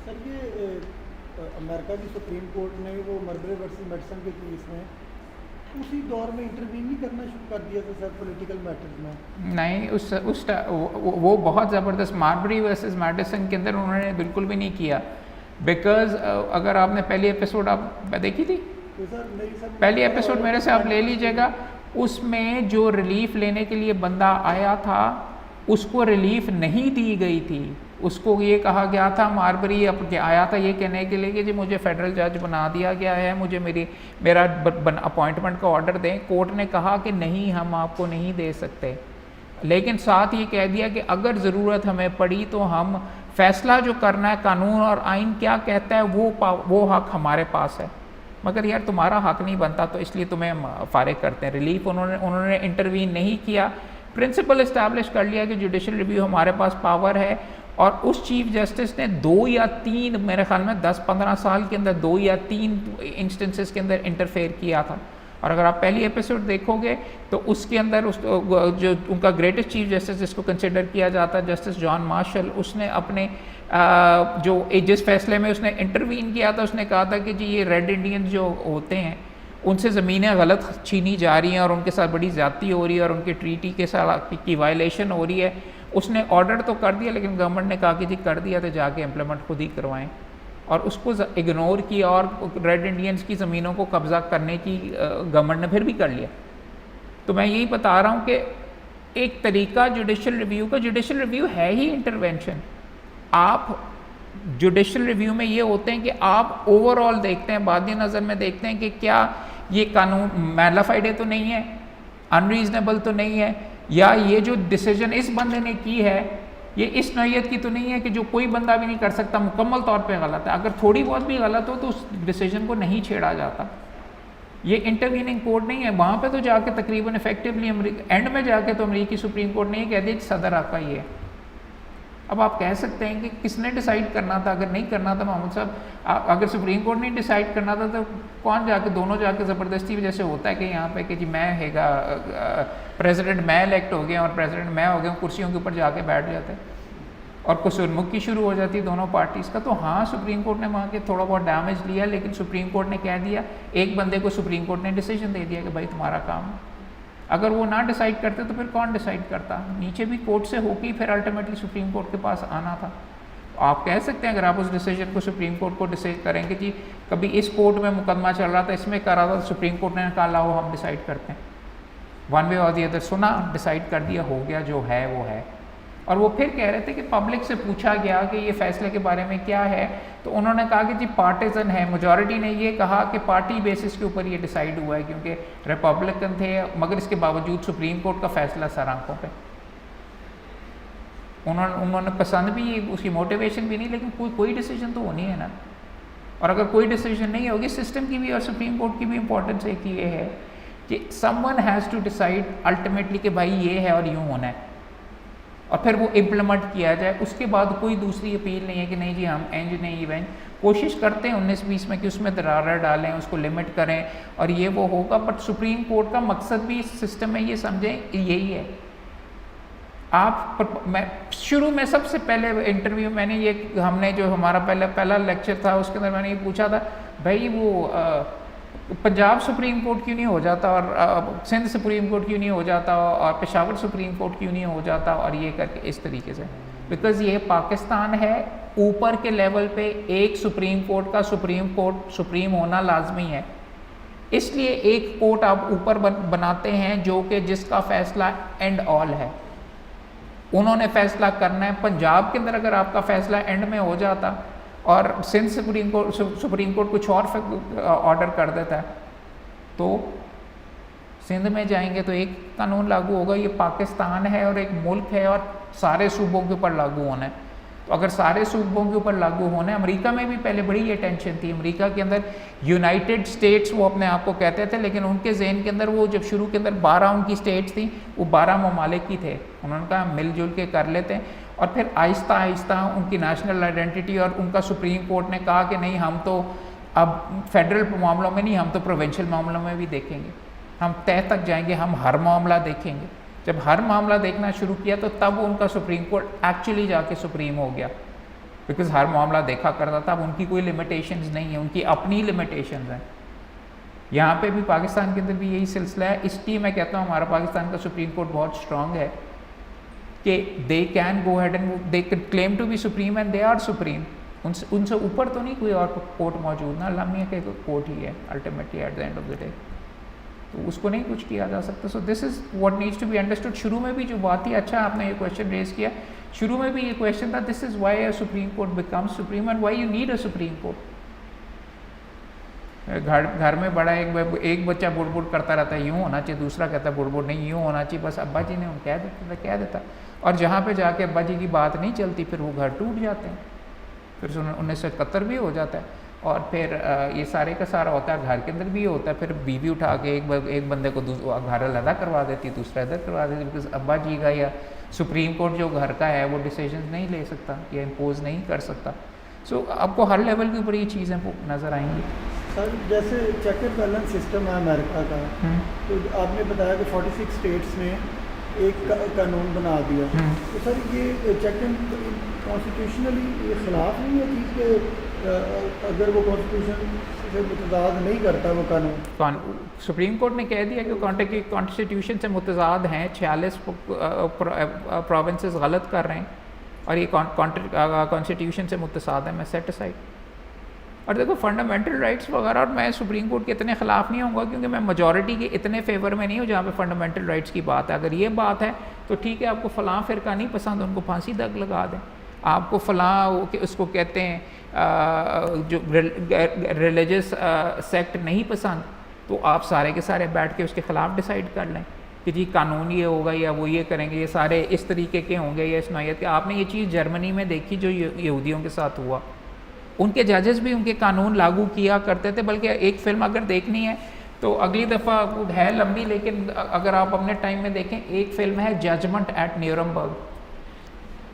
सर ये अमेरिका की सुप्रीम कोर्ट ने वो मर्डर वर्सेस मेडिसन के केस में उसी दौर में इंटरवीन नहीं करना शुरू कर दिया था सर पॉलिटिकल मैटर्स में? नहीं, वो बहुत ज़बरदस्त मार्बरी वर्सेस मेडिसन के अंदर उन्होंने बिल्कुल भी नहीं किया, बिकॉज अगर आपने पहली एपिसोड आप देखी थी, तो सर नहीं, पहली एपिसोड मेरे से आप ले लीजिएगा, उसमें जो रिलीफ लेने के लिए बंदा आया था उसको रिलीफ नहीं दी गई थी। उसको ये कहा गया था, मार्बरी आया था ये कहने के लिए कि जी मुझे फेडरल जज बना दिया गया है, मुझे मेरा अपॉइंटमेंट का ऑर्डर दें। कोर्ट ने कहा कि नहीं, हम आपको नहीं दे सकते, लेकिन साथ ये कह दिया कि अगर ज़रूरत हमें पड़ी तो हम फैसला जो करना है, कानून और आइन क्या कहता है वो हक हमारे पास है, मगर यार तुम्हारा हक नहीं बनता तो इसलिए तुम्हें हम फारिग करते हैं। रिलीफ उन्होंने इंटरवीन नहीं किया, प्रिंसिपल इस्टेब्लिश कर लिया कि जुडिशल रिव्यू हमारे पास पावर है, और उस चीफ जस्टिस ने 2 या 3 मेरे ख्याल में 10-15 साल के अंदर 2 या 3 इंस्टेंसेस के अंदर इंटरफेयर किया था। और अगर आप पहली एपिसोड देखोगे तो उसके अंदर जो उनका ग्रेटेस्ट चीफ जस्टिस जिसको कंसिडर किया जाता है जस्टिस जॉन मार्शल, उसने अपने जिस फैसले में उसने इंटरवीन किया था, उसने कहा था कि जी ये रेड इंडियन जो होते हैं उनसे ज़मीनें गलत छीनी जा रही हैं और उनके साथ बड़ी ज़्यादती हो रही है और उनके ट्रीटी के साथ की वायलेशन हो रही है। उसने ऑर्डर तो कर दिया, लेकिन गवर्नमेंट ने कहा कि जी कर दिया तो जाके इम्प्लीमेंट खुद ही करवाएं, और उसको इग्नोर किया और रेड इंडियंस की ज़मीनों को कब्ज़ा करने की गवर्नमेंट ने फिर भी कर लिया। तो मैं यही बता रहा हूँ कि एक तरीका जुडिशल रिव्यू का, जुडिशल रिव्यू है ही इंटरवेंशन। आप जुडिशल रिव्यू में ये होते हैं कि आप ओवरऑल देखते हैं, बादी नज़र में देखते हैं कि क्या ये कानून मैलाफाइड तो नहीं है, अनरीजनेबल तो नहीं है, या ये जो डिसीजन इस बंदे ने की है ये इस नौयत की तो नहीं है कि जो कोई बंदा भी नहीं कर सकता, मुकम्मल तौर पे गलत है। अगर थोड़ी बहुत भी गलत हो तो उस डिसीजन को नहीं छेड़ा जाता। ये इंटरवीनिंग कोर्ट नहीं है, वहाँ पे तो जाके तकरीबन इफेक्टिवली एंड में जाके तो अमरीकी सुप्रीम कोर्ट ने ये कह दिया सदर आपका ये है। अब आप कह सकते हैं कि किसने डिसाइड करना था, अगर नहीं करना था मोहम्मद साहब, अगर सुप्रीम कोर्ट ने डिसाइड करना था तो कौन जाके, दोनों जाके ज़बरदस्ती जैसे होता है कि यहाँ पे कि जी मैं हैगा प्रेसिडेंट मैं इलेक्ट हो गया और प्रेसिडेंट मैं हो गया, कुर्सियों के ऊपर जाके बैठ जाते हैं और कुसुरमुखी शुरू हो जाती है दोनों पार्टीज़ का। तो हाँ, सुप्रीम कोर्ट ने वहाँ के थोड़ा बहुत डैमेज लिया, लेकिन सुप्रीम कोर्ट ने कह दिया, एक बंदे को सुप्रीम कोर्ट ने डिसीजन दे दिया कि भाई तुम्हारा काम है। अगर वो ना डिसाइड करते तो फिर कौन डिसाइड करता? नीचे भी कोर्ट से होके फिर अल्टीमेटली सुप्रीम कोर्ट के पास आना था। आप कह सकते हैं अगर आप उस डिसीजन को सुप्रीम कोर्ट को डिसाइड करेंगे जी कभी इस कोर्ट में मुकदमा चल रहा था, इसमें करा था, सुप्रीम कोर्ट ने कहा लाओ हम डिसाइड करते हैं, वन वे और दी अदर, सुना, डिसाइड कर दिया, हो गया, जो है वो है। और वो फिर कह रहे थे कि पब्लिक से पूछा गया कि ये फैसले के बारे में क्या है, तो उन्होंने कहा कि जी पार्टीजन है, मेजॉरिटी ने ये कहा कि पार्टी बेसिस के ऊपर ये डिसाइड हुआ है क्योंकि रिपब्लिकन थे, मगर इसके बावजूद सुप्रीम कोर्ट का फैसला सर आंखों पे। उन्होंने पसंद भी उसकी मोटिवेशन भी नहीं, लेकिन कोई डिसीजन तो होनी है ना, और अगर कोई डिसीजन नहीं होगी, सिस्टम की भी और सुप्रीम कोर्ट की भी इंपॉर्टेंस एक ये है कि someone has to decide ultimately कि भाई ये है और यूँ होना है, और फिर वो इम्प्लीमेंट किया जाए। उसके बाद कोई दूसरी अपील नहीं है कि नहीं जी हम एंज नहीं इवेंट कोशिश करते हैं 19-20 में कि उसमें दरार डालें, उसको लिमिट करें और ये वो होगा, बट सुप्रीम कोर्ट का मकसद भी इस सिस्टम में ये समझें यही है। मैं शुरू में सबसे पहले इंटरव्यू मैंने ये हमने जो हमारा पहला लेक्चर था उसके अंदर मैंने ये पूछा था भाई वो पंजाब सुप्रीम कोर्ट क्यों नहीं हो जाता और सिंध सुप्रीम कोर्ट क्यों नहीं हो जाता और पेशावर सुप्रीम कोर्ट क्यों नहीं हो जाता, और ये करके इस तरीके से, बिकॉज़ ये पाकिस्तान है, ऊपर के लेवल पे एक सुप्रीम कोर्ट का सुप्रीम होना लाजमी है, इसलिए एक कोर्ट आप ऊपर बनाते हैं जो कि जिसका फैसला एंड ऑल है, उन्होंने फैसला करना है। पंजाब के अंदर अगर आपका फैसला एंड में हो जाता और सिंध सुप्रीम कोर्ट कुछ और ऑर्डर कर देता है तो सिंध में जाएंगे तो एक कानून लागू होगा, ये पाकिस्तान है और एक मुल्क है और सारे सूबों के ऊपर लागू होना है। तो अगर सारे सूबों के ऊपर लागू होना है, अमेरिका में भी पहले बड़ी ये टेंशन थी, अमेरिका के अंदर यूनाइटेड स्टेट्स वो अपने आप को कहते थे, लेकिन उनके जहन के अंदर वो जब शुरू के अंदर 12 उनकी स्टेट्स थी, वो 12 ममालिक ही थे, उन्होंने कहा मिलजुल के कर लेते हैं, और फिर आहिस्ता आहिस्ता उनकी नेशनल आइडेंटिटी और उनका सुप्रीम कोर्ट ने कहा कि नहीं हम तो अब फेडरल मामलों में नहीं, हम तो प्रोविंशियल मामलों में भी देखेंगे, हम तय तक जाएंगे, हम हर मामला देखेंगे। जब हर मामला देखना शुरू किया तो तब उनका सुप्रीम कोर्ट एक्चुअली जाके सुप्रीम हो गया, बिकॉज हर मामला देखा करता था। अब उनकी कोई लिमिटेशंस नहीं है, उनकी अपनी लिमिटेशंस हैं। यहाँ पे भी पाकिस्तान के अंदर भी यही सिलसिला है, इसलिए मैं कहता हूँ हमारा पाकिस्तान का सुप्रीम कोर्ट बहुत स्ट्रांग है कि they can go ahead and they can claim to be supreme and they are supreme. उनसे ऊपर तो नहीं कोई और कोर्ट मौजूद ना, अल्लाह मियां के कोर्ट ही है ultimately at the end of the day, तो उसको नहीं कुछ किया जा सकता। So this is what needs to be understood. शुरू में भी जो बात थी, अच्छा आपने ये क्वेश्चन रेज किया, शुरू में भी ये क्वेश्चन था, this is why a supreme court becomes supreme and why you need a supreme court. घर में बड़ा एक बच्चा बुड़ करता रहता है यूँ होना चाहिए, दूसरा कहता है बुड़ नहीं यूँ होना चाहिए, बस अब्बा जी ने उन कह देता, और जहाँ पे जाके अब्बा जी की बात नहीं चलती फिर वो घर टूट जाते हैं, फिर 1971 भी हो जाता है, और फिर ये सारे का सारा होता है, घर के अंदर भी होता है, फिर बीवी उठा के एक बंदे को घर अलग करवा देती, दूसरा इधर करवा देती, बिकॉज अब्बा जी का या सुप्रीम कोर्ट जो घर का है वो डिसीजन नहीं ले सकता या इम्पोज नहीं कर सकता। सो आपको हर लेवल के ऊपर ये चीज़ें नज़र आएंगी। सर जैसे चेक एंड बैलेंस सिस्टम है अमेरिका का, तो आपने बताया कि 46 स्टेट्स ने एक कानून बना दिया, तो सर ये चेक एंड कॉन्स्टिट्यूशनली ये खिलाफ नहीं है चीज़ के, अगर वो कॉन्स्टिट्यूशन से मुतज़ाद नहीं करता वो कानून? सुप्रीम कोर्ट ने कह दिया कि कॉन्स्टिट्यूशन से मुतज़ाद हैं, 46 प्रोविंसेस गलत कर रहे हैं और ये कॉन्स्टिट्यूशन से मुतज़ाद है, मैं सेट असाइड। और देखो फंडामेंटल राइट्स वगैरह, और मैं सुप्रीम कोर्ट के इतने ख़िलाफ़ नहीं होऊंगा क्योंकि मैं मेजॉरिटी के इतने फेवर में नहीं हूँ जहाँ पे फंडामेंटल राइट्स की बात है। अगर ये बात है तो ठीक है, आपको फ़लाँ फ़िरका नहीं पसंद, उनको फांसी तक लगा दें। आपको फ़लाँ उसको कहते हैं जो रिलीजियस सेक्ट नहीं पसंद, तो आप सारे के सारे बैठ के उसके ख़िलाफ़ डिसाइड कर लें कि जी कानून ये होगा या वो ये करेंगे, ये सारे इस तरीके के होंगे या इस नौइयत के। आपने ये चीज़ जर्मनी में देखी जो यहूदियों के साथ हुआ, उनके जजेस भी उनके कानून लागू किया करते थे। बल्कि एक फ़िल्म अगर देखनी है तो अगली दफ़ा है लंबी, लेकिन अगर आप अपने टाइम में देखें, एक फ़िल्म है judgment at Nuremberg,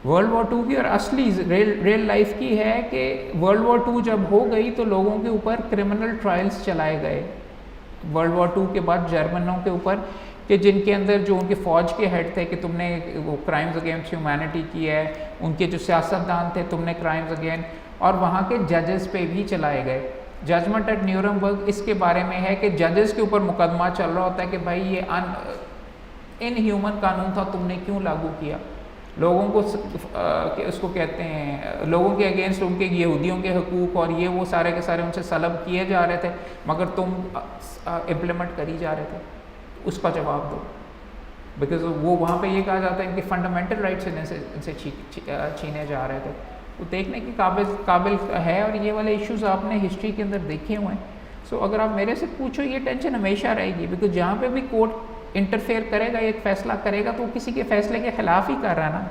World War 2 की, और असली रियल लाइफ की है कि वर्ल्ड वॉर 2 जब हो गई तो लोगों के ऊपर क्रिमिनल ट्रायल्स चलाए गए वर्ल्ड वॉर 2 के बाद जर्मनों के ऊपर, कि जिनके अंदर जो उनके फ़ौज के हेड थे कि तुमने वो क्राइम्स अगेंस्ट ह्यूमैनिटी की है, उनके जो सियासतदान थे तुमने क्राइम्स अगेंस्ट, और वहाँ के जजेस पे भी चलाए गए। जजमेंट एट न्यूरमबर्ग इसके बारे में है कि जजेस के ऊपर मुकदमा चल रहा होता है कि भाई ये इनह्यूमन कानून था, तुमने क्यों लागू किया। लोगों को उसको कहते हैं, लोगों के अगेंस्ट उनके यहूदियों के हकूक़ और ये वो सारे के सारे उनसे सलब किए जा रहे थे, मगर तुम इम्प्लीमेंट करी जा रहे थे, उसका जवाब दो। बिकॉज वो वहाँ पे ये कहा जाता है कि फंडामेंटल राइट्स इनसे छीने जा रहे थे। तो देखने की काबिल है, और ये वाले इश्यूज़ आपने हिस्ट्री के अंदर देखे हुए हैं। सो अगर आप मेरे से पूछो, ये टेंशन हमेशा रहेगी, बिकॉज जहाँ पे भी कोर्ट इंटरफेयर करेगा, एक फ़ैसला करेगा, तो वो किसी के फ़ैसले के ख़िलाफ़ ही कर रहा है ना।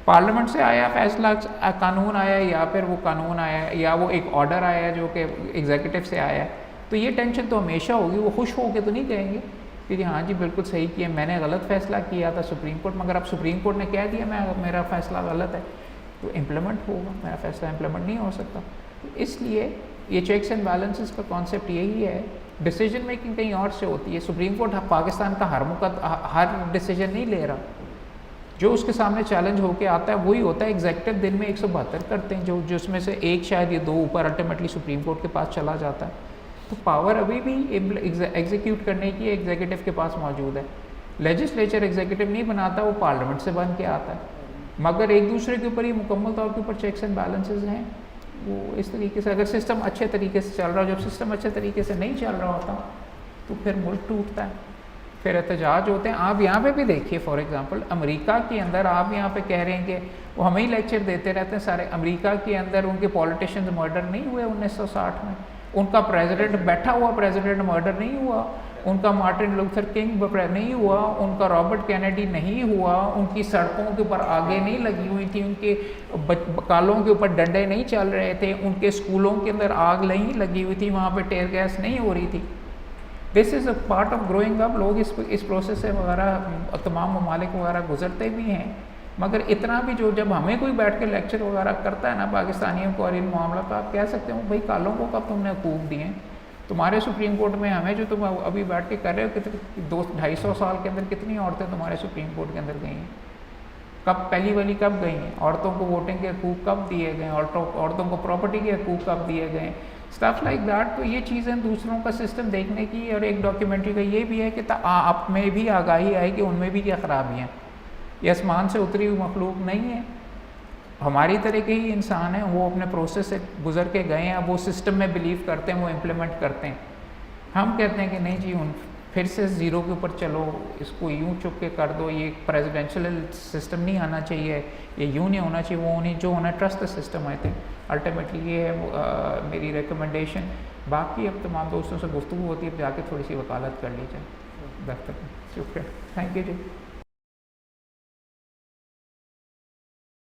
पार्लियामेंट से आया फैसला, कानून आया, या फिर वो कानून आया, या वो एक ऑर्डर आया जो कि एग्जीक्यूटिव से आया, तो ये टेंशन तो हमेशा होगी। वो खुश होकर तो नहीं कहेंगे कि हाँ जी बिल्कुल सही किया, मैंने गलत फ़ैसला किया था सुप्रीम कोर्ट, मगर अब सुप्रीम कोर्ट ने कह दिया मेरा फ़ैसला गलत है, तो इम्प्लीमेंट होगा, मेरा फ़ैसला इम्प्लीमेंट नहीं हो सकता। तो इसलिए ये चेक्स एंड बैलेंसेस का कॉन्सेप्ट यही है। डिसीजन मेकिंग कहीं और से होती है। सुप्रीम कोर्ट पाकिस्तान का हर डिसीजन नहीं ले रहा, जो उसके सामने चैलेंज होके आता है वही होता है। एग्जीक्यूटिव दिन में 172 करते हैं, जो जिसमें से एक शायद ये 2 ऊपर अल्टीमेटली सुप्रीम कोर्ट के पास चला जाता है। तो पावर अभी भी एग्जीक्यूट करने की एग्जीक्यूटिव के पास मौजूद है। लेजिस्लेचर एग्जीक्यूटिव नहीं बनाता, वो पार्लियामेंट से बन के आता है, मगर एक दूसरे के ऊपर ही मुकम्मल तौर के ऊपर चेक्स एंड बैलेंसेस हैं। वो इस तरीके से, अगर सिस्टम अच्छे तरीके से चल रहा हो, जब सिस्टम अच्छे तरीके से नहीं चल रहा होता तो फिर मुल्क टूटता है, फिर एहतजाज होते हैं। आप यहाँ पे भी देखिए, फॉर एग्जांपल अमेरिका के अंदर आप यहाँ पे कह रहे हैं कि वो हमें ही लेक्चर देते रहते हैं सारे। अमेरिका के अंदर उनके पॉलिटिशियंस मर्डर नहीं हुए 1960 में, उनका प्रेसिडेंट बैठा हुआ प्रेसिडेंट मर्डर नहीं हुआ, उनका मार्टिन लूथर किंग नहीं हुआ, उनका रॉबर्ट कैनेडी नहीं हुआ, उनकी सड़कों के ऊपर आगे नहीं लगी हुई थी, उनके कालों के ऊपर डंडे नहीं चल रहे थे, उनके स्कूलों के अंदर आग नहीं लगी हुई थी, वहाँ पे टेयर गैस नहीं हो रही थी। This is a part of growing up. लोग इस प्रोसेस से वगैरह तमाम ममालिक वगैरह गुजरते भी हैं, मगर इतना भी जो जब हमें कोई बैठ के लेक्चर वगैरह करता है ना पाकिस्तानियों को और इन मामलों का, आप कह सकते हो भाई कालों को कब तुमने हकूक़ दिए, तुम्हारे सुप्रीम कोर्ट में हमें जो तुम अभी बैठ के कर रहे हो, कितने 200-250 साल के अंदर कितनी औरतें तुम्हारे सुप्रीम कोर्ट के अंदर गई हैं, कब पहली वाली कब गई हैं, औरतों को वोटिंग के हकूक़ कब दिए गए, औरतों को प्रॉपर्टी के हकूक़ कब दिए गए, स्टफ लाइक दैट। तो ये चीज़ें दूसरों का सिस्टम देखने की, और एक डॉक्यूमेंट्री का ये भी है कि आप में भी आगाही आए कि उनमें भी क्या खराबियाँ, ये आसमान से उतरी हुई मखलूक नहीं है, हमारी तरह के ही इंसान हैं, वो अपने प्रोसेस से गुजर के गए हैं, वो सिस्टम में बिलीव करते हैं, वो इम्प्लीमेंट करते हैं। हम कहते हैं कि नहीं जी फिर से ज़ीरो के ऊपर चलो, इसको यूँ चुप के कर दो, ये प्रेसिडेंशियल सिस्टम नहीं आना चाहिए, ये यूँ नहीं होना चाहिए, वो नहीं, जो होना trust the system. I think ultimately ये है मेरी रिकमेंडेशन। बाकी अब तमाम दोस्तों से गुफ्तगू होती है, अब जाके थोड़ी सी वकालत कर ली जाए दफ्तर में। शुक्रिया, थैंक यू जी।